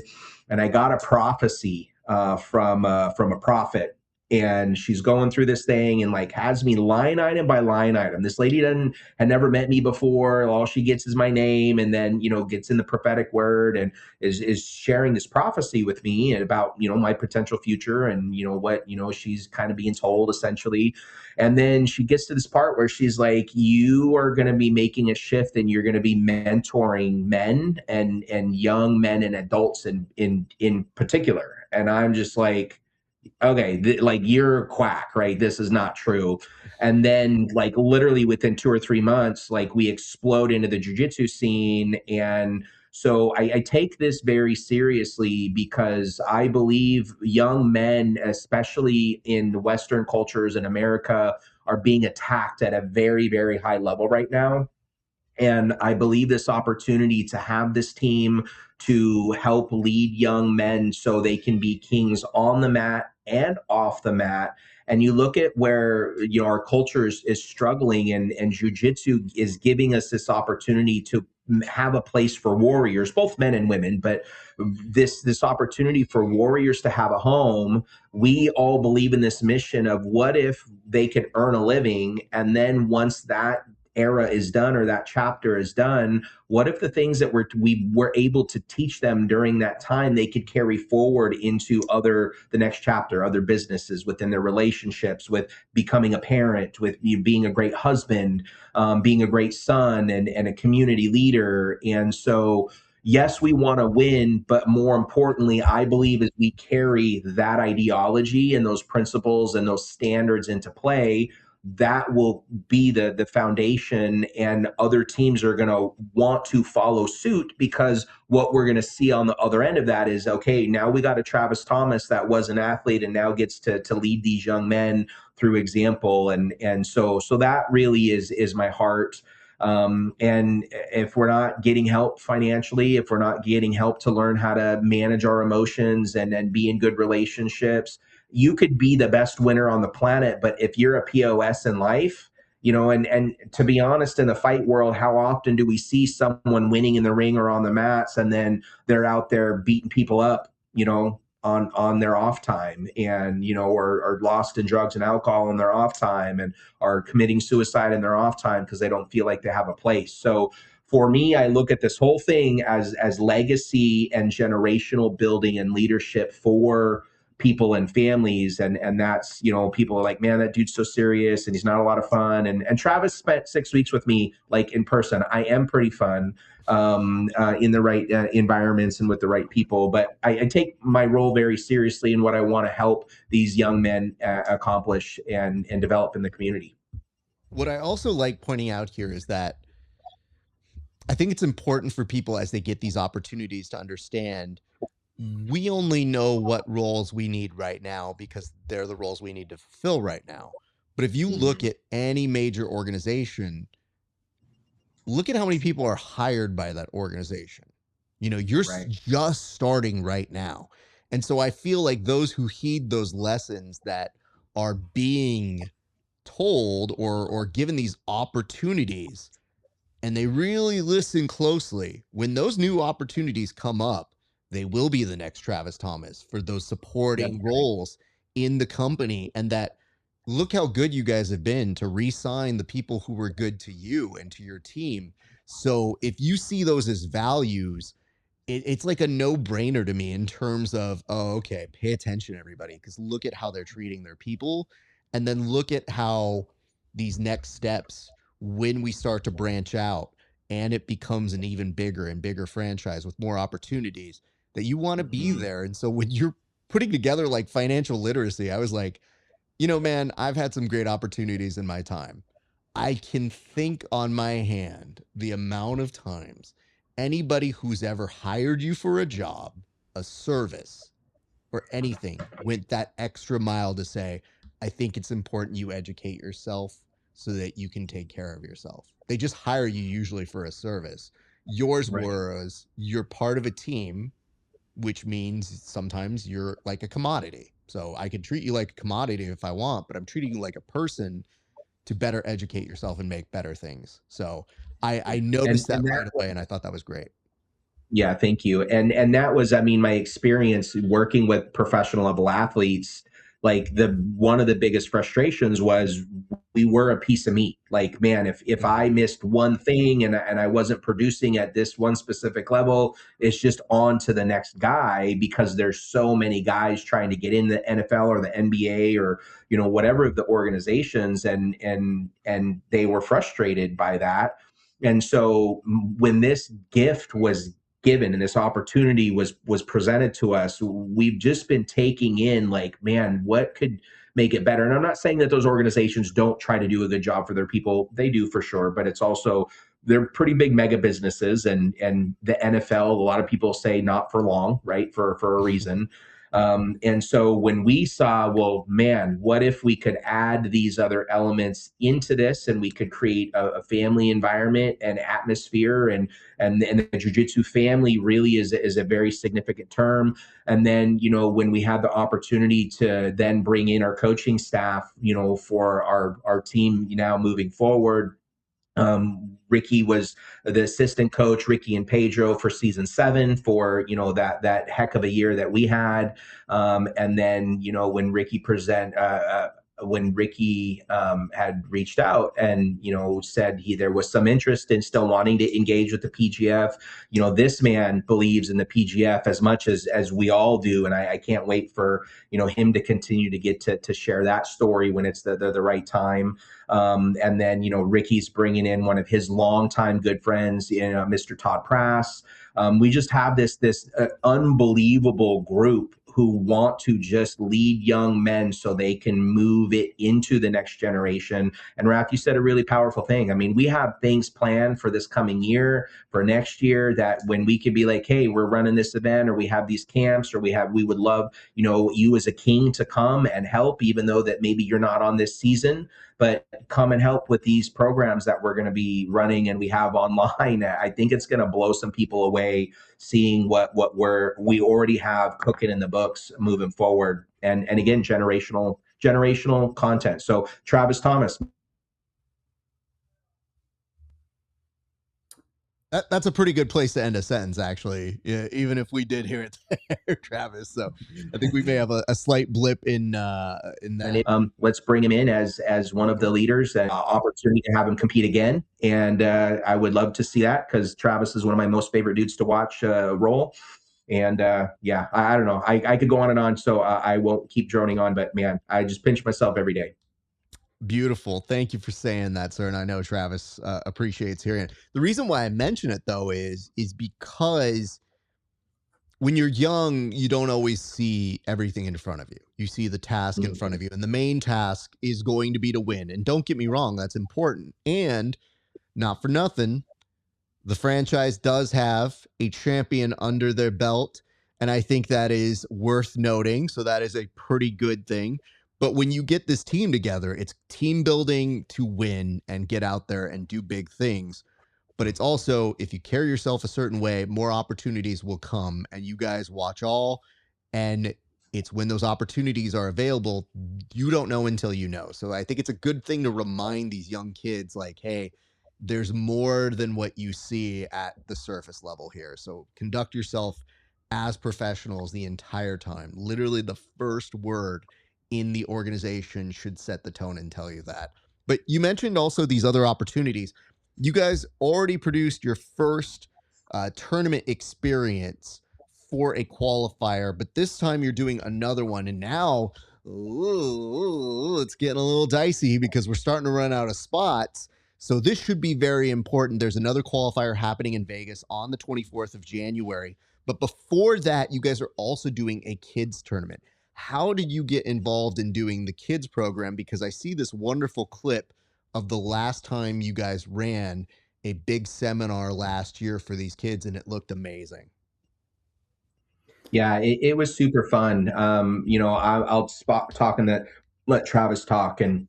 And I got a prophecy from a prophet, and she's going through this thing and like has me line item by line item. This lady had never met me before. All she gets is my name, and then gets in the prophetic word and is sharing this prophecy with me and about my potential future and what she's kind of being told essentially. And then she gets to this part where she's like, you are going to be making a shift and you're going to be mentoring men and young men and adults in particular. And I'm just like, okay, like you're a quack, right? This is not true. And then like literally within 2 or 3 months, like we explode into the jiu-jitsu scene. And so I take this very seriously because I believe young men, especially in Western cultures in America, are being attacked at a very, very high level right now. And I believe this opportunity to have this team to help lead young men so they can be kings on the mat and off the mat. And you look at where our culture is struggling, and jujitsu is giving us this opportunity to have a place for warriors, both men and women, but this opportunity for warriors to have a home. We all believe in this mission of what if they could earn a living, and then once that era is done or that chapter is done, what if the things that we were able to teach them during that time, they could carry forward into the next chapter, other businesses, within their relationships, with becoming a parent, with you being a great husband, being a great son, and a community leader. And so, yes, we want to win, but more importantly, I believe as we carry that ideology and those principles and those standards into play, that will be the foundation, and other teams are going to want to follow suit, because what we're going to see on the other end of that is, okay, now we got a Travis Thomas that was an athlete and now gets to lead these young men through example. And so that really is my heart. And if we're not getting help financially, if we're not getting help to learn how to manage our emotions and be in good relationships, you could be the best winner on the planet, but if you're a POS in life, and to be honest, in the fight world, how often do we see someone winning in the ring or on the mats, and then they're out there beating people up, on their off time, and or lost in drugs and alcohol in their off time, and are committing suicide in their off time because they don't feel like they have a place. So for me, I look at this whole thing as legacy and generational building and leadership for people and families. And that's, people are like, man, that dude's so serious and he's not a lot of fun. And Travis spent 6 weeks with me, like, in person. I am pretty fun, in the right environments and with the right people, but I take my role very seriously in what I want to help these young men accomplish and develop in the community. What I also like pointing out here is that I think it's important for people as they get these opportunities to understand we only know what roles we need right now because they're the roles we need to fulfill right now. But if you look at any major organization, look at how many people are hired by that organization. You're Right. just starting right now. And so I feel like those who heed those lessons that are being told or given these opportunities, and they really listen closely, when those new opportunities come up, they will be the next Travis Thomas for those supporting roles in the company. And that, look how good you guys have been to re-sign the people who were good to you and to your team. So if you see those as values, it's like a no-brainer to me in terms of, oh, okay, pay attention, everybody, because look at how they're treating their people. And then look at how these next steps, when we start to branch out and it becomes an even bigger and bigger franchise with more opportunities, that you want to be there. And so when you're putting together like financial literacy, I was like, man, I've had some great opportunities in my time. I can think on my hand the amount of times anybody who's ever hired you for a job, a service, or anything went that extra mile to say, I think it's important you educate yourself so that you can take care of yourself. They just hire you usually for a service. Yours was, you're part of a team, which means sometimes you're like a commodity. So I could treat you like a commodity if I want, but I'm treating you like a person to better educate yourself and make better things. So I noticed that right away, and I thought that was great. Yeah, thank you. And that was, I mean, my experience working with professional level athletes. Like, the one of the biggest frustrations was we were a piece of meat. Like, man, if I missed one thing and I wasn't producing at this one specific level, it's just on to the next guy, because there's so many guys trying to get in the NFL or the NBA or whatever of the organizations, and they were frustrated by that. And so when this gift was given and this opportunity was presented to us, we've just been taking in, like, man, what could make it better? And I'm not saying that those organizations don't try to do a good job for their people. They do, for sure, but it's also, they're pretty big mega businesses, and the NFL, a lot of people say not for long, right? For a reason. And so when we saw, well, man, what if we could add these other elements into this, and we could create a family environment and atmosphere, and the jiu-jitsu family really is a very significant term. And then, when we had the opportunity to then bring in our coaching staff, for our team now moving forward, Ricky was the assistant coach, Ricky and Pedro, for season 7, for that heck of a year that we had. And then when Ricky when Ricky had reached out and said there was some interest in still wanting to engage with the PGF. This man believes in the PGF as much as we all do, and I can't wait for him to continue to get to share that story when it's the right time. And then Ricky's bringing in one of his longtime good friends, Mr. Todd Prass. We just have this unbelievable group who want to just lead young men so they can move it into the next generation. And Raph, you said a really powerful thing. I mean, we have things planned for this coming year, for next year, that when we could be like, hey, we're running this event, or we have these camps, or we would love, you as a king to come and help, even though that maybe you're not on this season, but come and help with these programs that we're going to be running and we have online. I think it's going to blow some people away seeing what we already have cooking in the books moving forward. And again, generational content. So Travis Thomas. That's a pretty good place to end a sentence, actually. Yeah, even if we did hear it there, Travis. So I think we may have a slight blip in that. Let's bring him in as one of the leaders. Opportunity to have him compete again, and I would love to see that because Travis is one of my most favorite dudes to watch roll. And yeah, I don't know. I could go on and on, so I won't keep droning on. But man, I just pinch myself every day. Beautiful. Thank you for saying that, sir. And I know Travis appreciates hearing it. The reason why I mention it, though, is because when you're young, you don't always see everything in front of you. You see the task in front of you. And the main task is going to be to win. And don't get me wrong, that's important. And not for nothing, the franchise does have a champion under their belt. And I think that is worth noting. So that is a pretty good thing. But when you get this team together, it's team building to win and get out there and do big things. But it's also, if you carry yourself a certain way, more opportunities will come. And you guys watch all. And it's when those opportunities are available, you don't know until you know. So I think it's a good thing to remind these young kids, like, hey, there's more than what you see at the surface level here. So conduct yourself as professionals the entire time. Literally the first word in the organization should set the tone and tell you that. But you mentioned also these other opportunities. You guys already produced your first tournament experience for a qualifier, but this time you're doing another one. And now it's getting a little dicey because we're starting to run out of spots. So this should be very important. There's another qualifier happening in Vegas on the 24th of January. But before that, you guys are also doing a kids tournament. How did you get involved in doing the kids program? Because I see this wonderful clip of the last time you guys ran a big seminar last year for these kids, and it looked amazing. Yeah, it was super fun. I'll talk and let Travis talk. And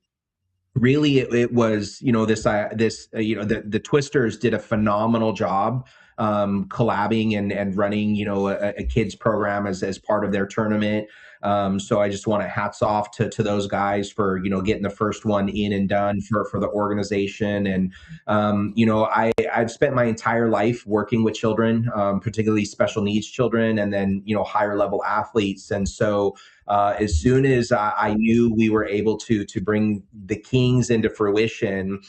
really it was the Twisters did a phenomenal job collabing and running a kids program as part of their tournament. So I just want to hats off to those guys for getting the first one in and done for the organization. And I've spent my entire life working with children, particularly special needs children, and then higher level athletes. And so as soon as I knew we were able to bring the Kings into fruition,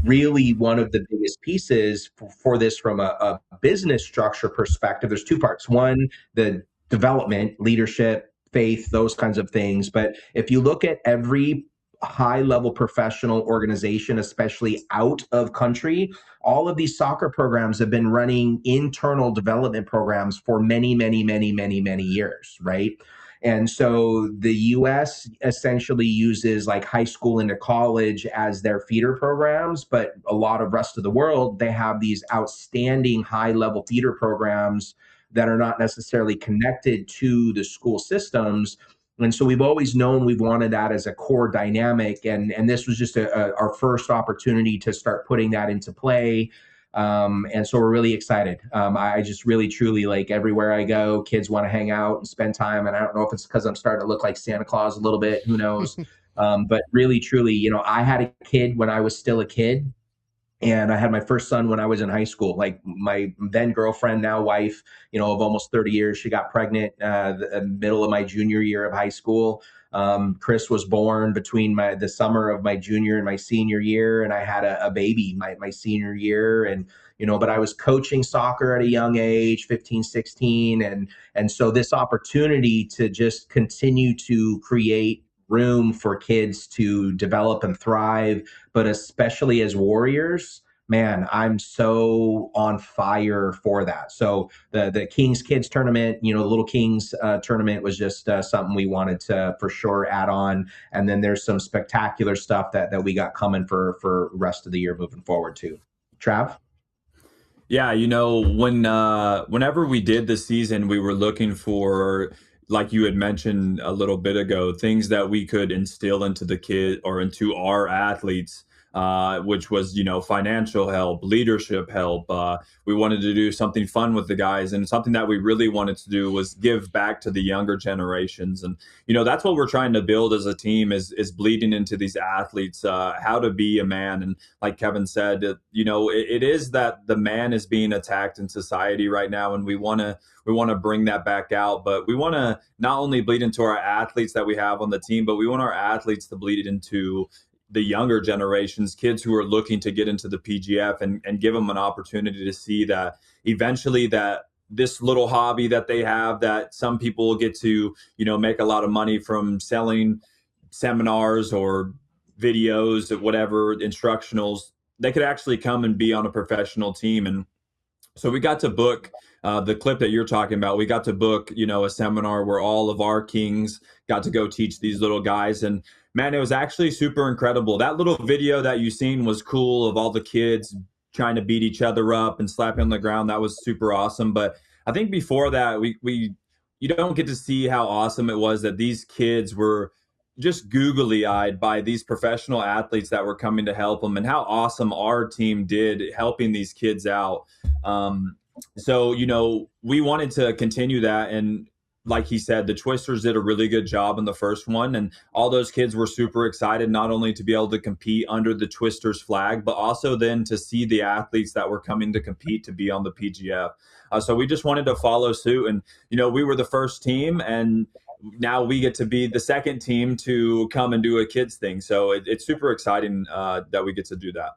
really one of the biggest pieces for this from a business structure perspective, there's two parts. One, the development, leadership, faith, those kinds of things. But if you look at every high level professional organization, especially out of country, all of these soccer programs have been running internal development programs for many, many, many, many, many years, right? And so the US essentially uses like high school into college as their feeder programs, but a lot of rest of the world, they have these outstanding high level feeder programs that are not necessarily connected to the school systems. And so we've always known we've wanted that as a core dynamic. And this was just our first opportunity to start putting that into play. And so we're really excited. I just really, truly, like, everywhere I go, kids want to hang out and spend time. And I don't know if it's because I'm starting to look like Santa Claus a little bit, who knows? But really, truly, I had a kid when I was still a kid. And I had my first son when I was in high school. Like my then girlfriend, now wife, of almost 30 years, she got pregnant the middle of my junior year of high school. Chris was born between the summer of my junior and my senior year, and I had a baby my senior year. And but I was coaching soccer at a young age, 15, 16, and so this opportunity to just continue to create room for kids to develop and thrive, but especially as warriors, man, I'm so on fire for that. So the Kings Kids tournament, the Little Kings tournament was just something we wanted to for sure add on. And then there's some spectacular stuff that we got coming for rest of the year moving forward too. Trav? Yeah, whenever we did the season, we were looking for, like you had mentioned a little bit ago, things that we could instill into the kid or into our athletes, which was, financial help, leadership help. We wanted to do something fun with the guys, and something that we really wanted to do was give back to the younger generations. And that's what we're trying to build as a team is bleeding into these athletes, how to be a man. And like Kevin said, it is that the man is being attacked in society right now, and we want to bring that back out. But we want to not only bleed into our athletes that we have on the team, but we want our athletes to bleed into the younger generations, kids who are looking to get into the PGF, and give them an opportunity to see that eventually that this little hobby that they have, that some people get to, make a lot of money from selling seminars or videos or whatever, instructionals, they could actually come and be on a professional team. And so we got to book the clip that you're talking about. We got to book, a seminar where all of our Kings got to go teach these little guys. And man, it was actually super incredible. That little video that you seen was cool, of all the kids trying to beat each other up and slapping on the ground. That was super awesome. But I think before that, you don't get to see how awesome it was that these kids were just googly eyed by these professional athletes that were coming to help them, and how awesome our team did helping these kids out. So, we wanted to continue that. And like he said, the Twisters did a really good job in the first one. And all those kids were super excited, not only to be able to compete under the Twisters flag, but also then to see the athletes that were coming to compete to be on the PGF. So we just wanted to follow suit. And, we were the first team, and now we get to be the second team to come and do a kids thing. So it's super exciting that we get to do that.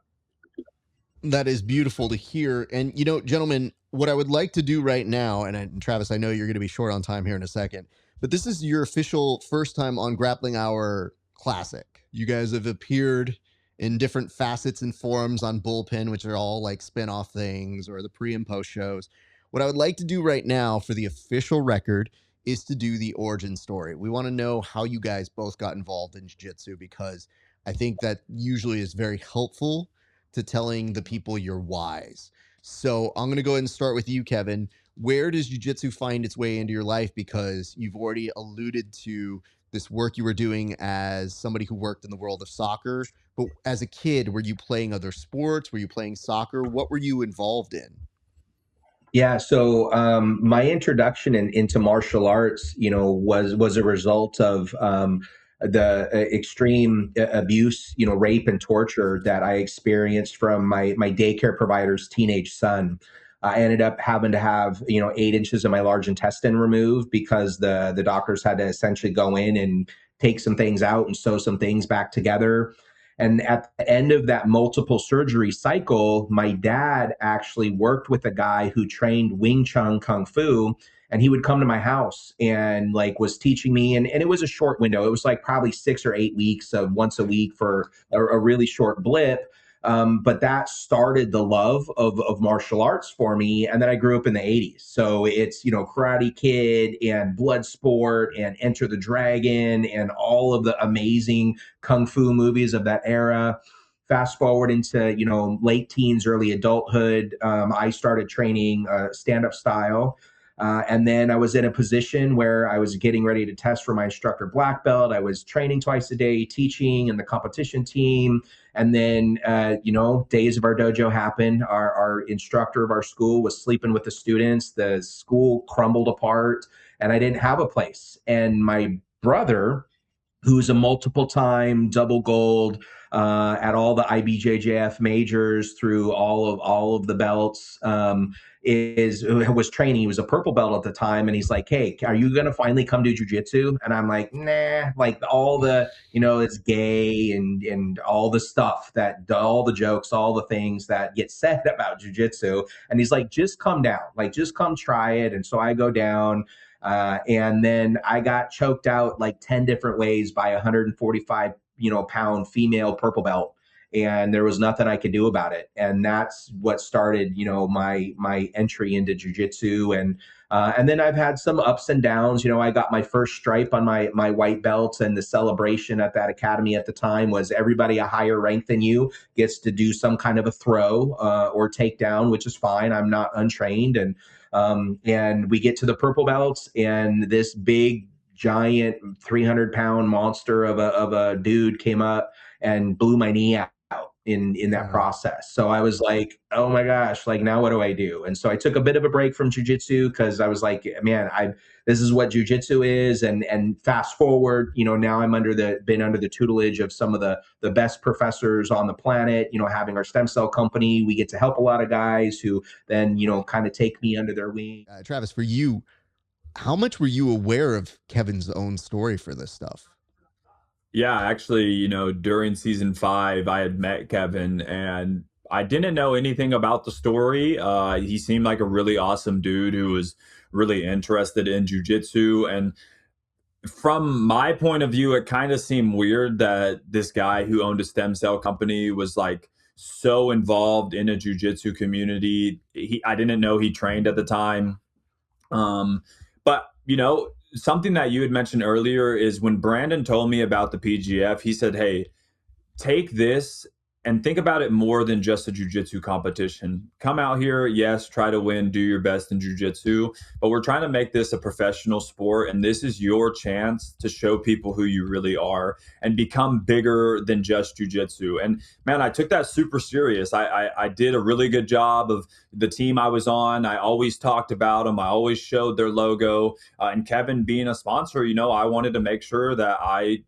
That is beautiful to hear. And, gentlemen, what I would like to do right now, and Travis, I know you're going to be short on time here in a second, but this is your official first time on Grappling Hour Classic. You guys have appeared in different facets and forums on Bullpen, which are all like spin-off things, or the pre and post shows. What I would like to do right now for the official record is to do the origin story. We want to know how you guys both got involved in jiu-jitsu, because I think that usually is very helpful to telling the people your whys. So I'm going to go ahead and start with you, Kevin. Where does jiu-jitsu find its way into your life? Because you've already alluded to this work you were doing as somebody who worked in the world of soccer. But as a kid, were you playing other sports? Were you playing soccer? What were you involved in? Yeah, so my introduction into martial arts, was a result of the extreme abuse, rape and torture that I experienced from my daycare provider's teenage son. I ended up having to have 8 inches of my large intestine removed, because the doctors had to essentially go in and take some things out and sew some things back together. And at the end of that multiple surgery cycle, my dad actually worked with a guy who trained Wing Chun Kung Fu. And he would come to my house and was teaching me. And it was a short window. It was like probably 6 or 8 weeks of once a week for a really short blip. But that started the love of martial arts for me. And then I grew up in the 80s. So it's, Karate Kid and Bloodsport and Enter the Dragon and all of the amazing Kung Fu movies of that era. Fast forward into, late teens, early adulthood, I started training stand-up style. And then I was in a position where I was getting ready to test for my instructor black belt. I was training twice a day, teaching in the competition team. And then, days of our dojo happened. Our instructor of our school was sleeping with the students. The school crumbled apart, and I didn't have a place. And my brother who's a multiple time double gold at all the IBJJF majors through all of the belts. Is was training. He was a purple belt at the time, and he's like, "Hey, are you gonna finally come do jujitsu?" And I'm like, "Nah." Like all the it's gay and all the stuff that all the jokes, all the things that get said about jujitsu. And he's like, "Just come down. Like just come try it." And so I go down. And then I got choked out like 10 different ways by a 145, pound female purple belt. And there was nothing I could do about it. And that's what started, my entry into jujitsu. And then I've had some ups and downs. I got my first stripe on my white belt, and the celebration at that academy at the time was everybody a higher rank than you gets to do some kind of a throw or takedown, which is fine. I'm not untrained. And we get to the purple belts, and this big giant 300-pound monster of a dude came up and blew my knee out in that process. So I was like, oh my gosh, like now what do I do? And so I took a bit of a break from jujitsu because I was like, man, this is what jujitsu is. And fast forward, now I'm been under the tutelage of some of the best professors on the planet, having our stem cell company. We get to help a lot of guys who then, kind of take me under their wing. Travis, for you, how much were you aware of Kevin's own story for this stuff? Yeah, actually, during season 5, I had met Kevin and I didn't know anything about the story. He seemed like a really awesome dude who was really interested in jujitsu. And from my point of view, it kind of seemed weird that this guy who owned a stem cell company was like so involved in a jujitsu community. I didn't know he trained at the time. But something that you had mentioned earlier is when Brandon told me about the PGF, he said, "Hey, take this and think about it more than just a jujitsu competition. Come out here, yes, try to win, do your best in jujitsu, but we're trying to make this a professional sport, and this is your chance to show people who you really are and become bigger than just jujitsu." And man, I took that super serious. I did a really good job of the team I was on. I always talked about them. I always showed their logo. And Kevin being a sponsor, I wanted to make sure that I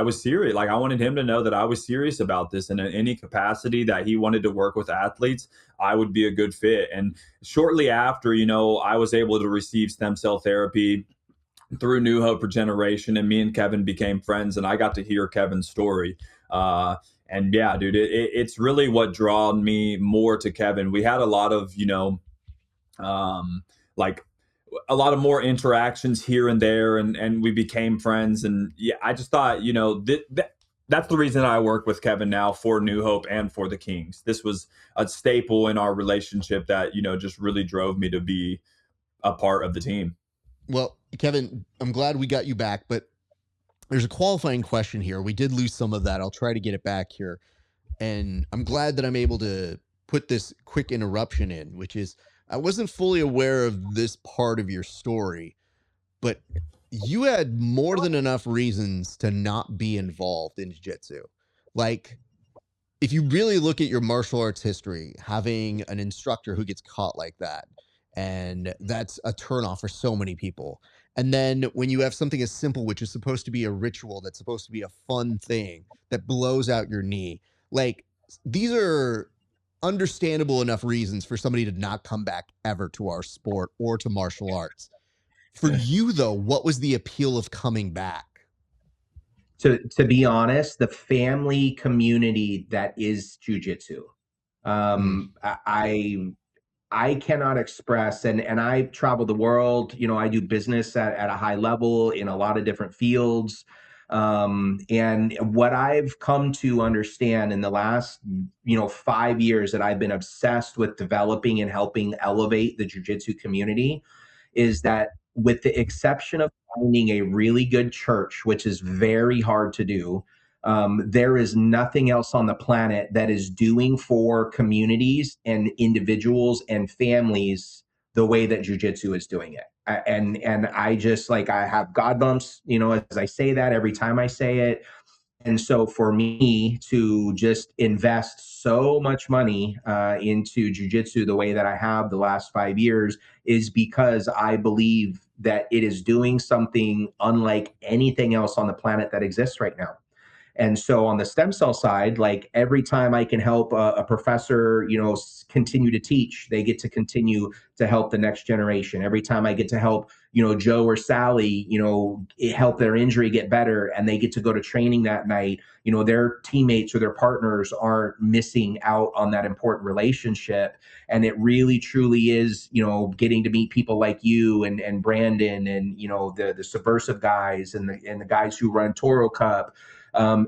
was serious. Like I wanted him to know that I was serious about this, and in any capacity that he wanted to work with athletes, I would be a good fit. And shortly after, I was able to receive stem cell therapy through New Hope Regeneration, and me and Kevin became friends, and I got to hear Kevin's story. And yeah, dude, it's really what drawn me more to Kevin. We had a lot of, like a lot of more interactions here and there, and we became friends. And yeah, I just thought, that's the reason I work with Kevin now for New Hope and for the Kings. This was a staple in our relationship that, just really drove me to be a part of the team. Well, Kevin, I'm glad we got you back, but there's a qualifying question here. We did lose some of that. I'll try to get it back here. And I'm glad that I'm able to put this quick interruption in, which is I wasn't fully aware of this part of your story, but you had more than enough reasons to not be involved in jiu-jitsu. Like, if you really look at your martial arts history, having an instructor who gets caught like that, and that's a turnoff for so many people. And then when you have something as simple, which is supposed to be a ritual, that's supposed to be a fun thing that blows out your knee, like these are understandable enough reasons for somebody to not come back ever to our sport or to martial arts. For you, though, what was the appeal of coming back? To be honest, the family community that is jujitsu. I cannot express, and I travel the world. I do business at a high level in a lot of different fields. And what I've come to understand in the last, 5 years that I've been obsessed with developing and helping elevate the jujitsu community is that, with the exception of finding a really good church, which is very hard to do, there is nothing else on the planet that is doing for communities and individuals and families the way that jujitsu is doing it. And I just, like, I have God bumps, as I say that every time I say it. And so for me to just invest so much money into jujitsu the way that I have the last 5 years is because I believe that it is doing something unlike anything else on the planet that exists right now. And so on the stem cell side, like every time I can help a professor, continue to teach, they get to continue to help the next generation. Every time I get to help, Joe or Sally, help their injury get better and they get to go to training that night, their teammates or their partners aren't missing out on that important relationship. And it really truly is, getting to meet people like you and Brandon and, the subversive guys and the guys who run Toro Cup.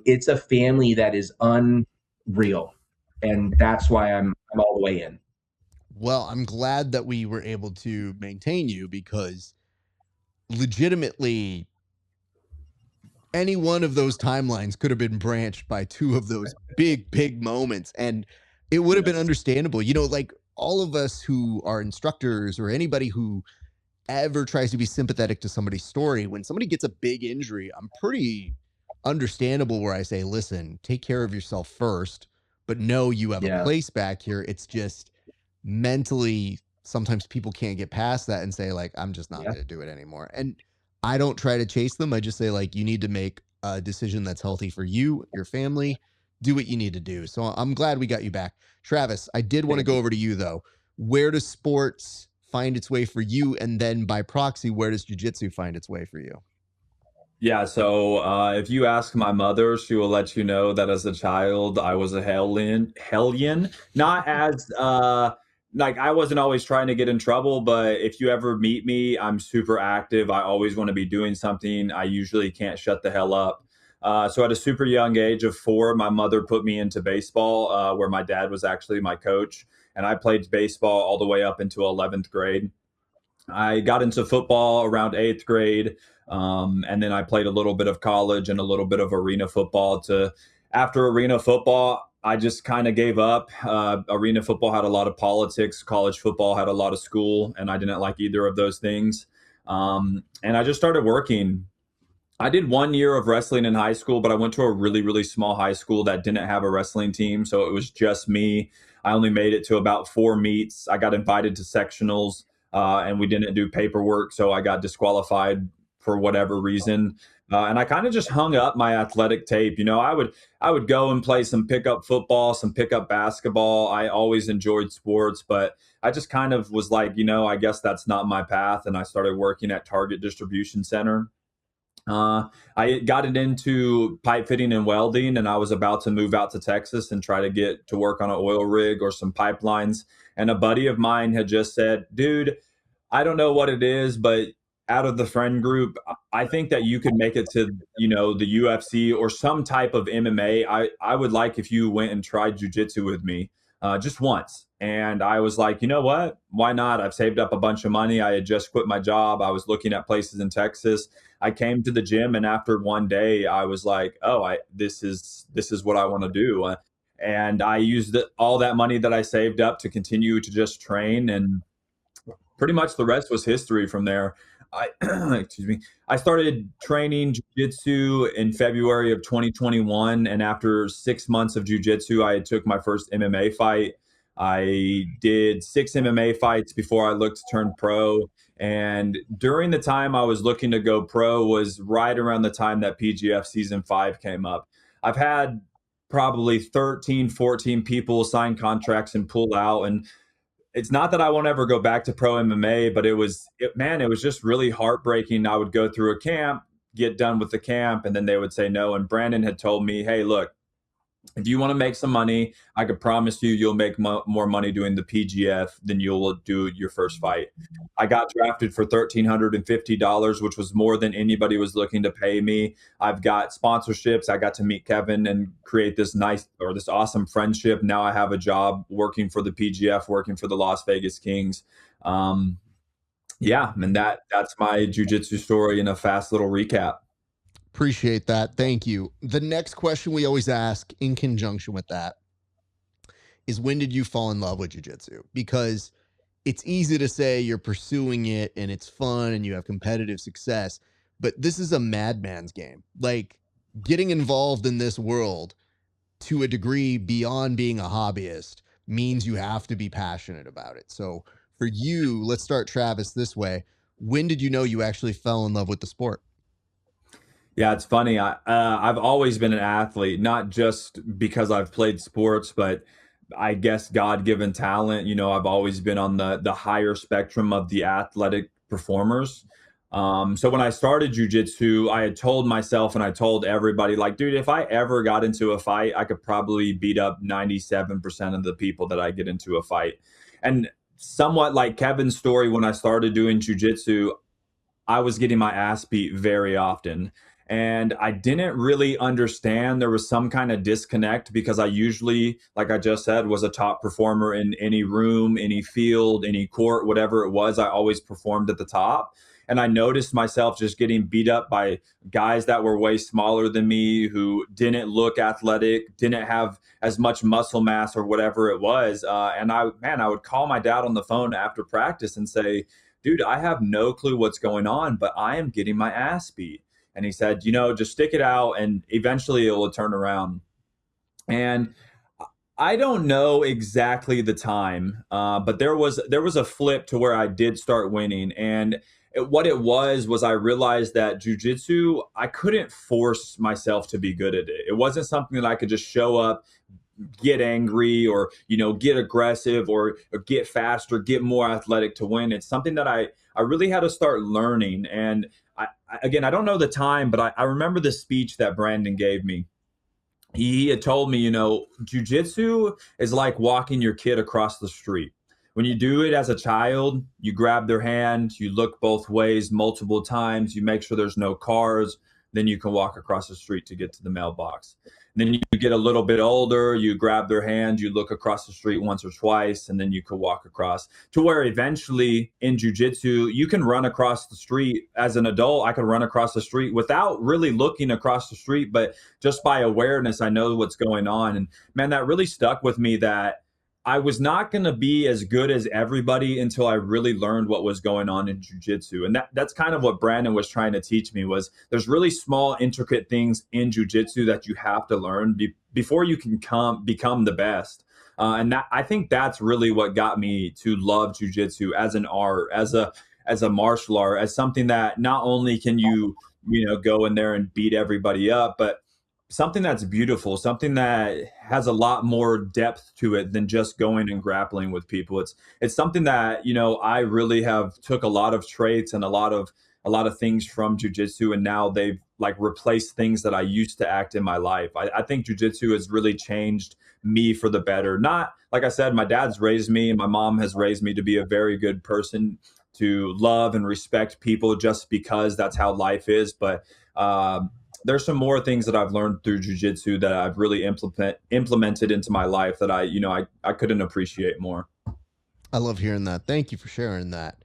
It's a family that is unreal, and that's why I'm all the way in. Well, I'm glad that we were able to maintain you because legitimately any one of those timelines could have been branched by two of those big moments, and it would have been understandable. Like all of us who are instructors or anybody who ever tries to be sympathetic to somebody's story, when somebody gets a big injury, I'm pretty understandable where I say, listen, take care of yourself first, but know you have a Yeah, place back here. It's just mentally, sometimes people can't get past that and say, like, I'm just not yeah, going to do it anymore. And I don't try to chase them. I just say, like, you need to make a decision that's healthy for you, your family, do what you need to do. So I'm glad we got you back. Travis, I did want to thank go you. over to you though. Where does sports find its way for you? And then by proxy, where does jujitsu find its way for you? Yeah, so if you ask my mother, she will let you know that as a child, I was a hellion. Not as like I wasn't always trying to get in trouble, but if you ever meet me, I'm super active. I always want to be doing something. I usually can't shut the hell up. So at a super young age of 4, my mother put me into baseball, where my dad was actually my coach, and I played baseball all the way up into 11th grade. I got into football around 8th grade. And then I played a little bit of college and a little bit of arena football. To After arena football, I just kind of gave up. Arena football had a lot of politics. College football had a lot of school, and I didn't like either of those things. And I just started working. I did 1 year of wrestling in high school, but I went to a really, really small high school that didn't have a wrestling team. So it was just me. I only made it to about 4 meets. I got invited to sectionals, and we didn't do paperwork. So I got disqualified for whatever reason. And I kind of just hung up my athletic tape. I would go and play some pickup football, some pickup basketball. I always enjoyed sports, but I just kind of was like, I guess that's not my path. And I started working at Target Distribution Center. I got it into pipe fitting and welding, and I was about to move out to Texas and try to get to work on an oil rig or some pipelines. And a buddy of mine had just said, dude, I don't know what it is, but out of the friend group, I think that you could make it to, the UFC or some type of MMA. I would like if you went and tried jujitsu with me, just once. And I was like, you know what? Why not? I've saved up a bunch of money. I had just quit my job. I was looking at places in Texas. I came to the gym, and after one day, I was like, oh, this is what I want to do. And I used all that money that I saved up to continue to just train, and pretty much the rest was history from there. I excuse me. I started training jiu-jitsu in February of 2021, and after 6 months of jiu-jitsu, I took my first MMA fight. I did 6 MMA fights before I looked to turn pro. And during the time I was looking to go pro was right around the time that PGF season 5 came up. I've had probably 13, 14 people sign contracts and pull out, and it's not that I won't ever go back to pro MMA, but man, it was just really heartbreaking. I would go through a camp, get done with the camp, and then they would say no. And Brandon had told me, hey, look, if you want to make some money, I could promise you you'll make more money doing the PGF than you'll do your first fight. I got drafted for $1,350, which was more than anybody was looking to pay me. I've got sponsorships. I got to meet Kevin and create this awesome friendship. Now I have a job working for the PGF, working for the Las Vegas Kings. Yeah, and that's my jiu-jitsu story in a fast little recap. Appreciate that. Thank you. The next question we always ask in conjunction with that is, when did you fall in love with jujitsu? Because it's easy to say you're pursuing it and it's fun and you have competitive success, but this is a madman's game. Like, getting involved in this world to a degree beyond being a hobbyist means you have to be passionate about it. So for you, let's start, Travis, this way. When did you know you actually fell in love with the sport? Yeah, it's funny. I've always been an athlete, not just because I've played sports, but I guess God-given talent. You know, I've always been on the higher spectrum of the athletic performers. So when I started jujitsu, I had told myself and I told everybody, like, dude, if I ever got into a fight, I could probably beat up 97% of the people that I get into a fight. And somewhat like Kevin's story, when I started doing jujitsu, I was getting my ass beat very often. And I didn't really understand there was some kind of disconnect because I usually, like I just said, was a top performer in any room, any field, any court, whatever it was. I always performed at the top. And I noticed myself just getting beat up by guys that were way smaller than me, who didn't look athletic, didn't have as much muscle mass or whatever it was. And I would call my dad on the phone after practice and say, dude, I have no clue what's going on, but I am getting my ass beat. And he said, you know, just stick it out and eventually it will turn around. And I don't know exactly the time, but there was a flip to where I did start winning. And what it was I realized that jujitsu, I couldn't force myself to be good at it. It wasn't something that I could just show up, get angry, or get aggressive, or get faster, get more athletic to win. It's something that I really had to start learning. And again, I don't know the time, but I remember the speech that Brandon gave me. He had told me, jujitsu is like walking your kid across the street. When you do it as a child, you grab their hand, you look both ways multiple times, you make sure there's no cars, then you can walk across the street to get to the mailbox. And then you get a little bit older, you grab their hand, you look across the street once or twice, and then you could walk across, to where eventually in jujitsu, you can run across the street. As an adult, I could run across the street without really looking across the street, but just by awareness, I know what's going on. And man, that really stuck with me, that I was not going to be as good as everybody until I really learned what was going on in jujitsu. And that's kind of what Brandon was trying to teach me, was there's really small, intricate things in jujitsu that you have to learn before you can become the best. And that, I think that's really what got me to love jujitsu as an art, as a martial art, as something that not only can you go in there and beat everybody up, but something that's beautiful, something that has a lot more depth to it than just going and grappling with people. It's something that, I really have took a lot of traits and a lot of things from jujitsu, and now they've like replaced things that I used to act in my life. I think jujitsu has really changed me for the better. Not, like I said, my dad's raised me and my mom has raised me to be a very good person, to love and respect people just because that's how life is. But there's some more things that I've learned through jujitsu that I've really implemented into my life that I couldn't appreciate more. I love hearing that. Thank you for sharing that.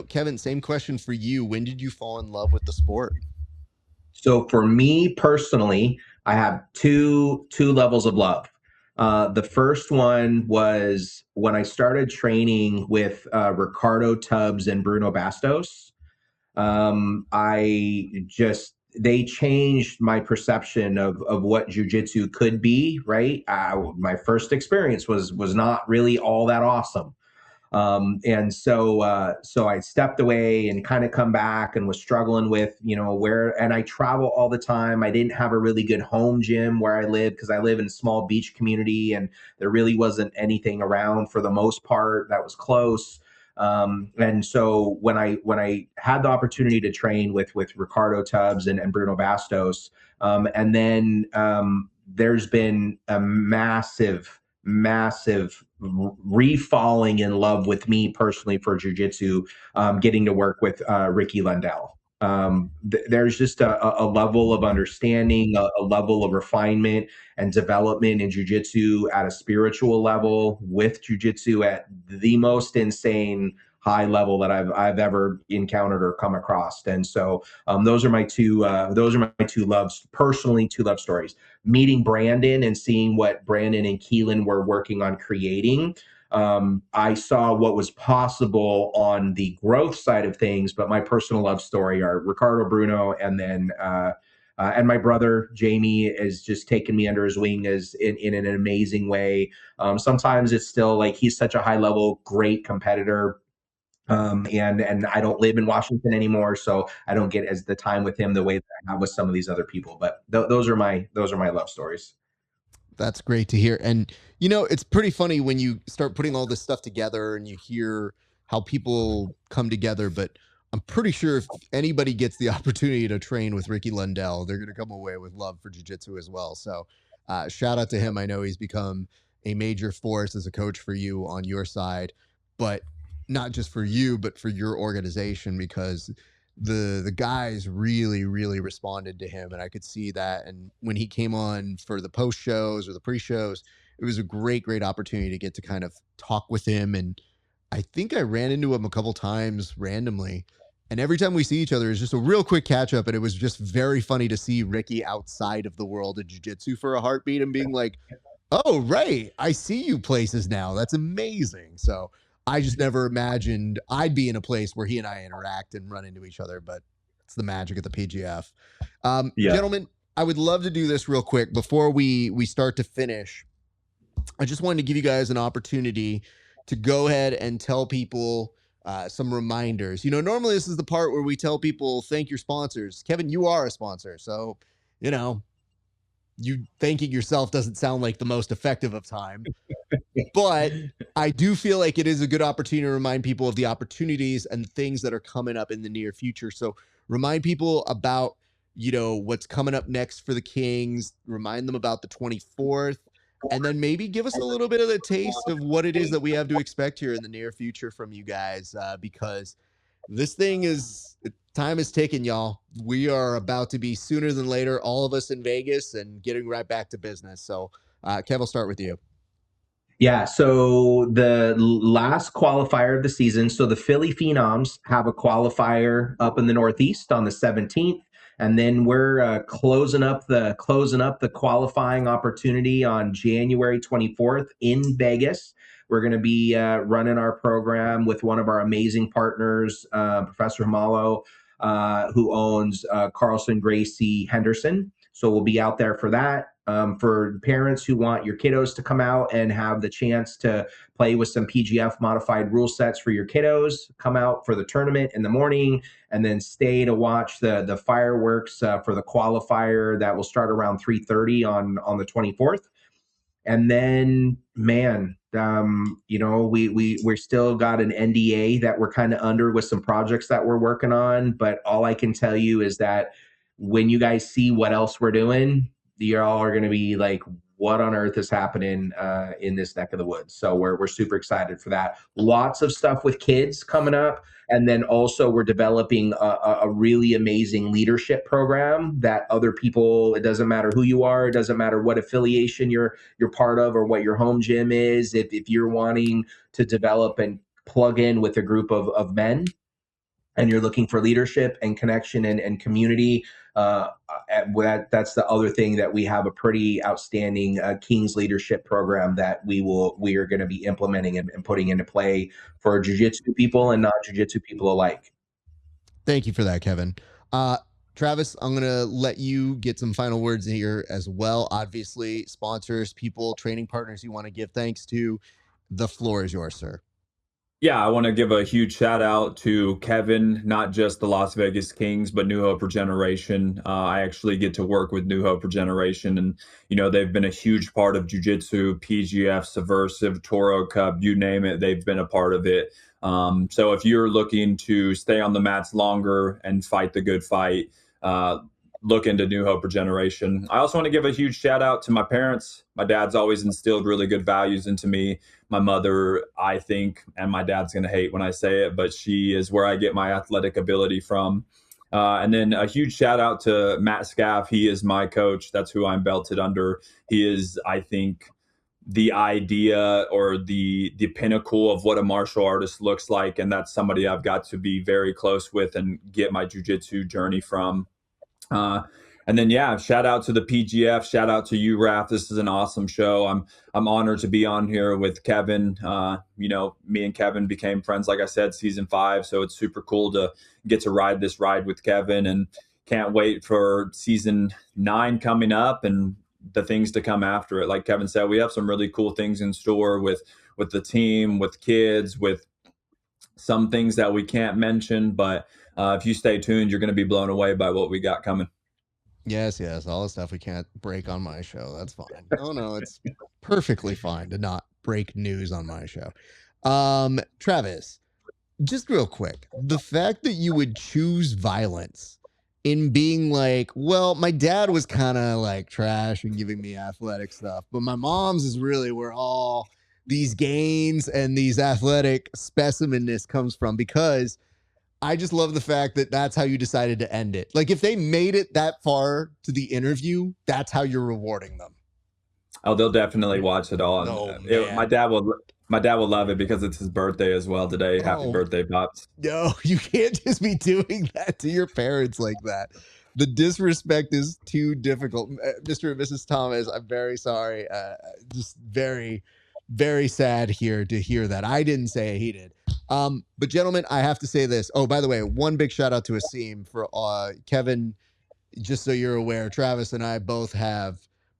Kevin, same question for you. When did you fall in love with the sport? So for me personally, I have two levels of love. The first one was when I started training with Ricardo Tubbs and Bruno Bastos. They changed my perception of what jujitsu could be, right? My first experience was not really all that awesome. So I stepped away and kind of come back and was struggling with, and I travel all the time. I didn't have a really good home gym where I live, because I live in a small beach community and there really wasn't anything around for the most part that was close. And so when I had the opportunity to train with Ricardo Tubbs and Bruno Bastos, and then there's been a massive re-falling in love with me personally for jiu-jitsu, getting to work with Ricky Lundell. There's just a level of understanding, a level of refinement and development in jiu-jitsu at a spiritual level, with jiu-jitsu at the most insane high level that I've ever encountered or come across. And so those are my two loves, personally, two love stories. Meeting Brandon and seeing what Brandon and Keelan were working on creating, I saw what was possible on the growth side of things. But my personal love story are Ricardo, Bruno, and then And my brother Jamie is just taking me under his wing as in an amazing way. Sometimes it's still like he's such a high level, great competitor. And I don't live in Washington anymore, so I don't get as the time with him the way that I have with some of these other people. But those are my love stories. That's great to hear. And, you know, it's pretty funny when you start putting all this stuff together and you hear how people come together. But I'm pretty sure if anybody gets the opportunity to train with Ricky Lundell, they're going to come away with love for jiu-jitsu as well. So shout out to him. I know he's become a major force as a coach for you on your side, but not just for you, but for your organization, because the guys really responded to him, and I could see that. And when he came on for the post shows or the pre shows, it was a great opportunity to get to kind of talk with him. And I think I ran into him a couple times randomly, and every time we see each other is just a real quick catch up. And it was just very funny to see Ricky outside of the world of jiu-jitsu for a heartbeat and being like, oh right, I see you places now, that's amazing. So I just never imagined I'd be in a place where he and I interact and run into each other, but it's the magic of the PGF. Yeah. Gentlemen, I would love to do this real quick before we start to finish. I just wanted to give you guys an opportunity to go ahead and tell people some reminders. You know, normally this is the part where we tell people thank your sponsors. Kevin, you are a sponsor, so you know you thanking yourself doesn't sound like the most effective of time. But I do feel like it is a good opportunity to remind people of the opportunities and things that are coming up in the near future. So remind people about, you know, what's coming up next for the Kings, remind them about the 24th, and then maybe give us a little bit of the taste of what it is that we have to expect here in the near future from you guys, because this thing is, time is ticking, y'all. We are about to be sooner than later, all of us in Vegas and getting right back to business. So Kev, I'll start with you. Yeah, so the last qualifier of the season, so the Philly Phenoms have a qualifier up in the Northeast on the 17th, and then we're closing up the qualifying opportunity on January 24th in Vegas. We're going to be running our program with one of our amazing partners, Professor Hamalo, who owns Carlson Gracie Henderson. So we'll be out there for that. For parents who want your kiddos to come out and have the chance to play with some PGF modified rule sets for your kiddos, come out for the tournament in the morning and then stay to watch the fireworks for the qualifier that will start around 3:30 on the 24th. And then, man, you know, we're still got an NDA that we're kind of under with some projects that we're working on. But all I can tell you is that when you guys see what else we're doing, you all are going to be like, what on earth is happening in this neck of the woods? So we're super excited for that. Lots of stuff with kids coming up. And then also we're developing a really amazing leadership program that other people, it doesn't matter who you are, it doesn't matter what affiliation you're part of or what your home gym is. If you're wanting to develop and plug in with a group of men and you're looking for leadership and connection and community, that's the other thing, that we have a pretty outstanding Kings leadership program that we are going to be implementing and putting into play for jiu-jitsu people and non-jiu-jitsu people alike. Thank you for that, Kevin. Travis, I'm going to let you get some final words here as well. Obviously, sponsors, people, training partners you want to give thanks to. The floor is yours, sir. Yeah, I want to give a huge shout out to Kevin, not just the Las Vegas Kings, but New Hope Regeneration. I actually get to work with New Hope Regeneration, and you know they've been a huge part of jiu-jitsu, PGF, Subversive, Toro Cup, you name it, they've been a part of it. So if you're looking to stay on the mats longer and fight the good fight, look into New Hope Regeneration. I also want to give a huge shout out to my parents. My dad's always instilled really good values into me. My mother, I think, and my dad's going to hate when I say it, but she is where I get my athletic ability from. And then a huge shout out to Matt Scaff. He is my coach. That's who I'm belted under. He is, I think, the idea or the pinnacle of what a martial artist looks like. And that's somebody I've got to be very close with and get my jiu-jitsu journey from. And then, yeah, shout out to the PGF. Shout out to you, Raph. This is an awesome show. I'm honored to be on here with Kevin. You know, me and Kevin became friends, like I said, season 5. So it's super cool to get to ride this ride with Kevin. And, can't wait for season 9 coming up and the things to come after it. Like Kevin said, we have some really cool things in store with the team, with kids, with some things that we can't mention. But if you stay tuned, you're going to be blown away by what we got coming. Yes, all the stuff we can't break on my show. That's fine. Oh no, it's perfectly fine to not break news on my show. Travis, just real quick, the fact that you would choose violence in being like, well, my dad was kind of like trash and giving me athletic stuff, but my mom's is really where all these gains and these athletic specimenness comes from, because I just love the fact that that's how you decided to end it. Like, if they made it that far to the interview, that's how you're rewarding them. Oh, they'll definitely watch it all. Oh, My dad will love it because it's his birthday as well today. Happy birthday, Pops. No, you can't just be doing that to your parents like that. The disrespect is too difficult. Mr. and Mrs. Thomas, I'm very sorry. Just very, very sad here to hear that. I didn't say it, he did. But gentlemen, I have to say this. Oh, by the way, one big shout out to Asim for Kevin. Just so you're aware, Travis and I both have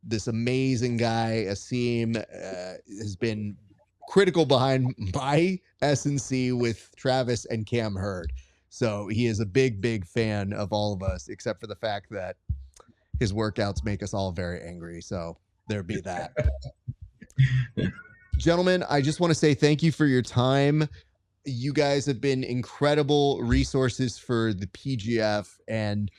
this amazing guy. Asim has been critical behind my S&C with Travis and Cam Hurd. So he is a big, big fan of all of us, except for the fact that his workouts make us all very angry. So there be that. Gentlemen, I just want to say thank you for your time. You guys have been incredible resources for the PGF, and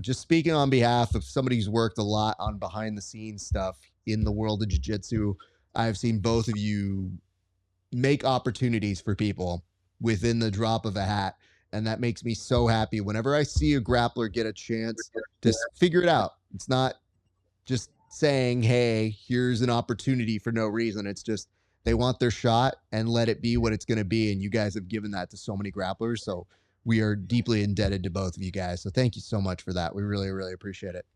just speaking on behalf of somebody who's worked a lot on behind the scenes stuff in the world of jiu-jitsu, I've seen both of you make opportunities for people within the drop of a hat. And that makes me so happy whenever I see a grappler get a chance to figure it out. It's not just saying, hey, here's an opportunity for no reason. It's just they want their shot and let it be what it's going to be. And you guys have given that to so many grapplers. So we are deeply indebted to both of you guys. So thank you so much for that. We really, really appreciate it.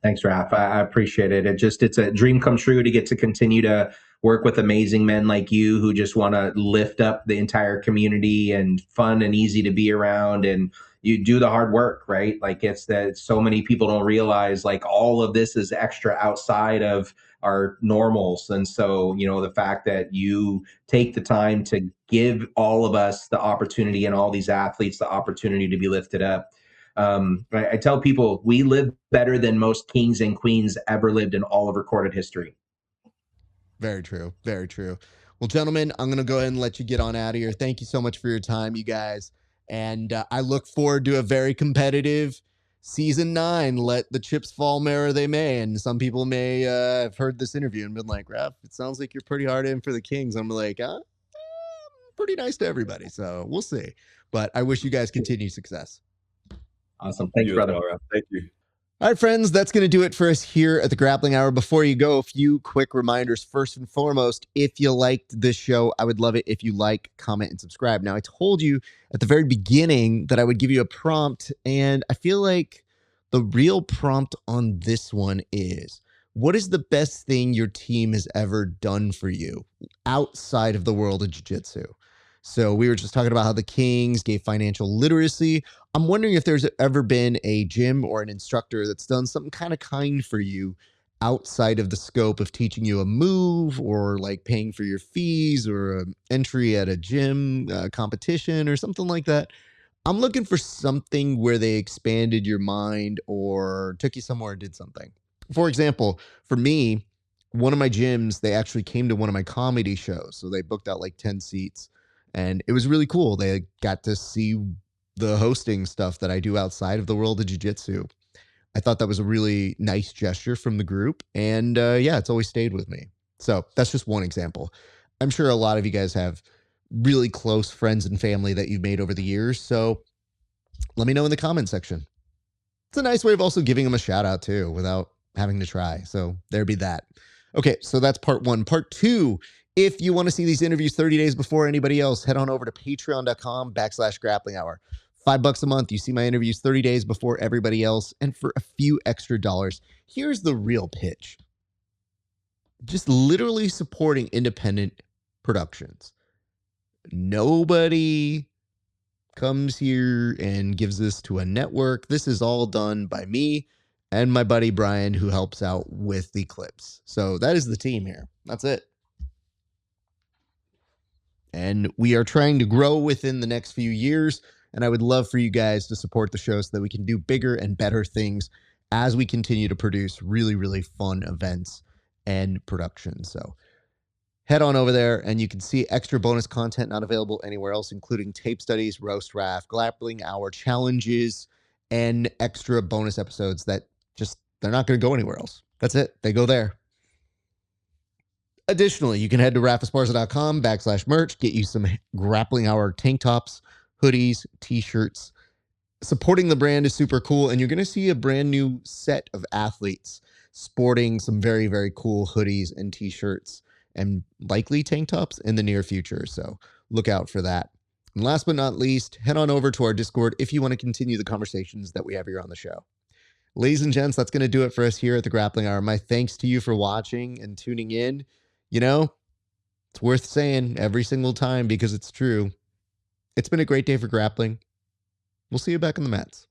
Thanks, Raph. I appreciate it. It's a dream come true to get to continue to work with amazing men like you who just want to lift up the entire community and fun and easy to be around. And you do the hard work, right? Like, it's that so many people don't realize, like, all of this is extra outside of our normals. And so, the fact that you take the time to give all of us the opportunity and all these athletes the opportunity to be lifted up. I tell people we live better than most kings and queens ever lived in all of recorded history. Very true. Very true. Well, gentlemen, I'm going to go ahead and let you get on out of here. Thank you so much for your time, you guys. And I look forward to a very competitive season 9. Let the chips fall where they may. And some people may have heard this interview and been like, Raph, it sounds like you're pretty hard in for the Kings. I'm like, pretty nice to everybody. So we'll see. But I wish you guys continued success. Awesome. Thanks, brother. Thank you. All right, friends, that's going to do it for us here at the Grappling Hour. Before you go, a few quick reminders. First and foremost, if you liked this show, I would love it if you like, comment, and subscribe. Now, I told you at the very beginning that I would give you a prompt, and I feel like the real prompt on this one is, what is the best thing your team has ever done for you outside of the world of jiu-jitsu? So we were just talking about how the Kings gave financial literacy. I'm wondering if there's ever been a gym or an instructor that's done something kind of kind for you outside of the scope of teaching you a move or like paying for your fees or an entry at a gym competition or something like that. I'm looking for something where they expanded your mind or took you somewhere and did something. For example, for me, one of my gyms, they actually came to one of my comedy shows. So they booked out like 10 seats. And it was really cool. They got to see the hosting stuff that I do outside of the world of jiu-jitsu. I thought that was a really nice gesture from the group. And it's always stayed with me. So that's just one example. I'm sure a lot of you guys have really close friends and family that you've made over the years. So let me know in the comment section. It's a nice way of also giving them a shout out too without having to try. So there be that. Okay, so that's part 1. Part 2. If you want to see these interviews 30 days before anybody else, head on over to patreon.com/grappling hour. $5 a month. You see my interviews 30 days before everybody else. And for a few extra dollars, here's the real pitch. Just literally supporting independent productions. Nobody comes here and gives this to a network. This is all done by me and my buddy Brian, who helps out with the clips. So that is the team here. That's it. And we are trying to grow within the next few years. And I would love for you guys to support the show so that we can do bigger and better things as we continue to produce really, really fun events and productions. So head on over there and you can see extra bonus content not available anywhere else, including tape studies, roast raft, grappling hour challenges, and extra bonus episodes that they're not going to go anywhere else. That's it. They go there. Additionally, you can head to rafesparza.com/merch, get you some grappling hour tank tops, hoodies, t-shirts. Supporting the brand is super cool, and you're going to see a brand new set of athletes sporting some very, very cool hoodies and t-shirts and likely tank tops in the near future. So look out for that. And last but not least, head on over to our Discord if you want to continue the conversations that we have here on the show. Ladies and gents, that's going to do it for us here at the Grappling Hour. My thanks to you for watching and tuning in. You know, it's worth saying every single time because it's true. It's been a great day for grappling. We'll see you back on the mats.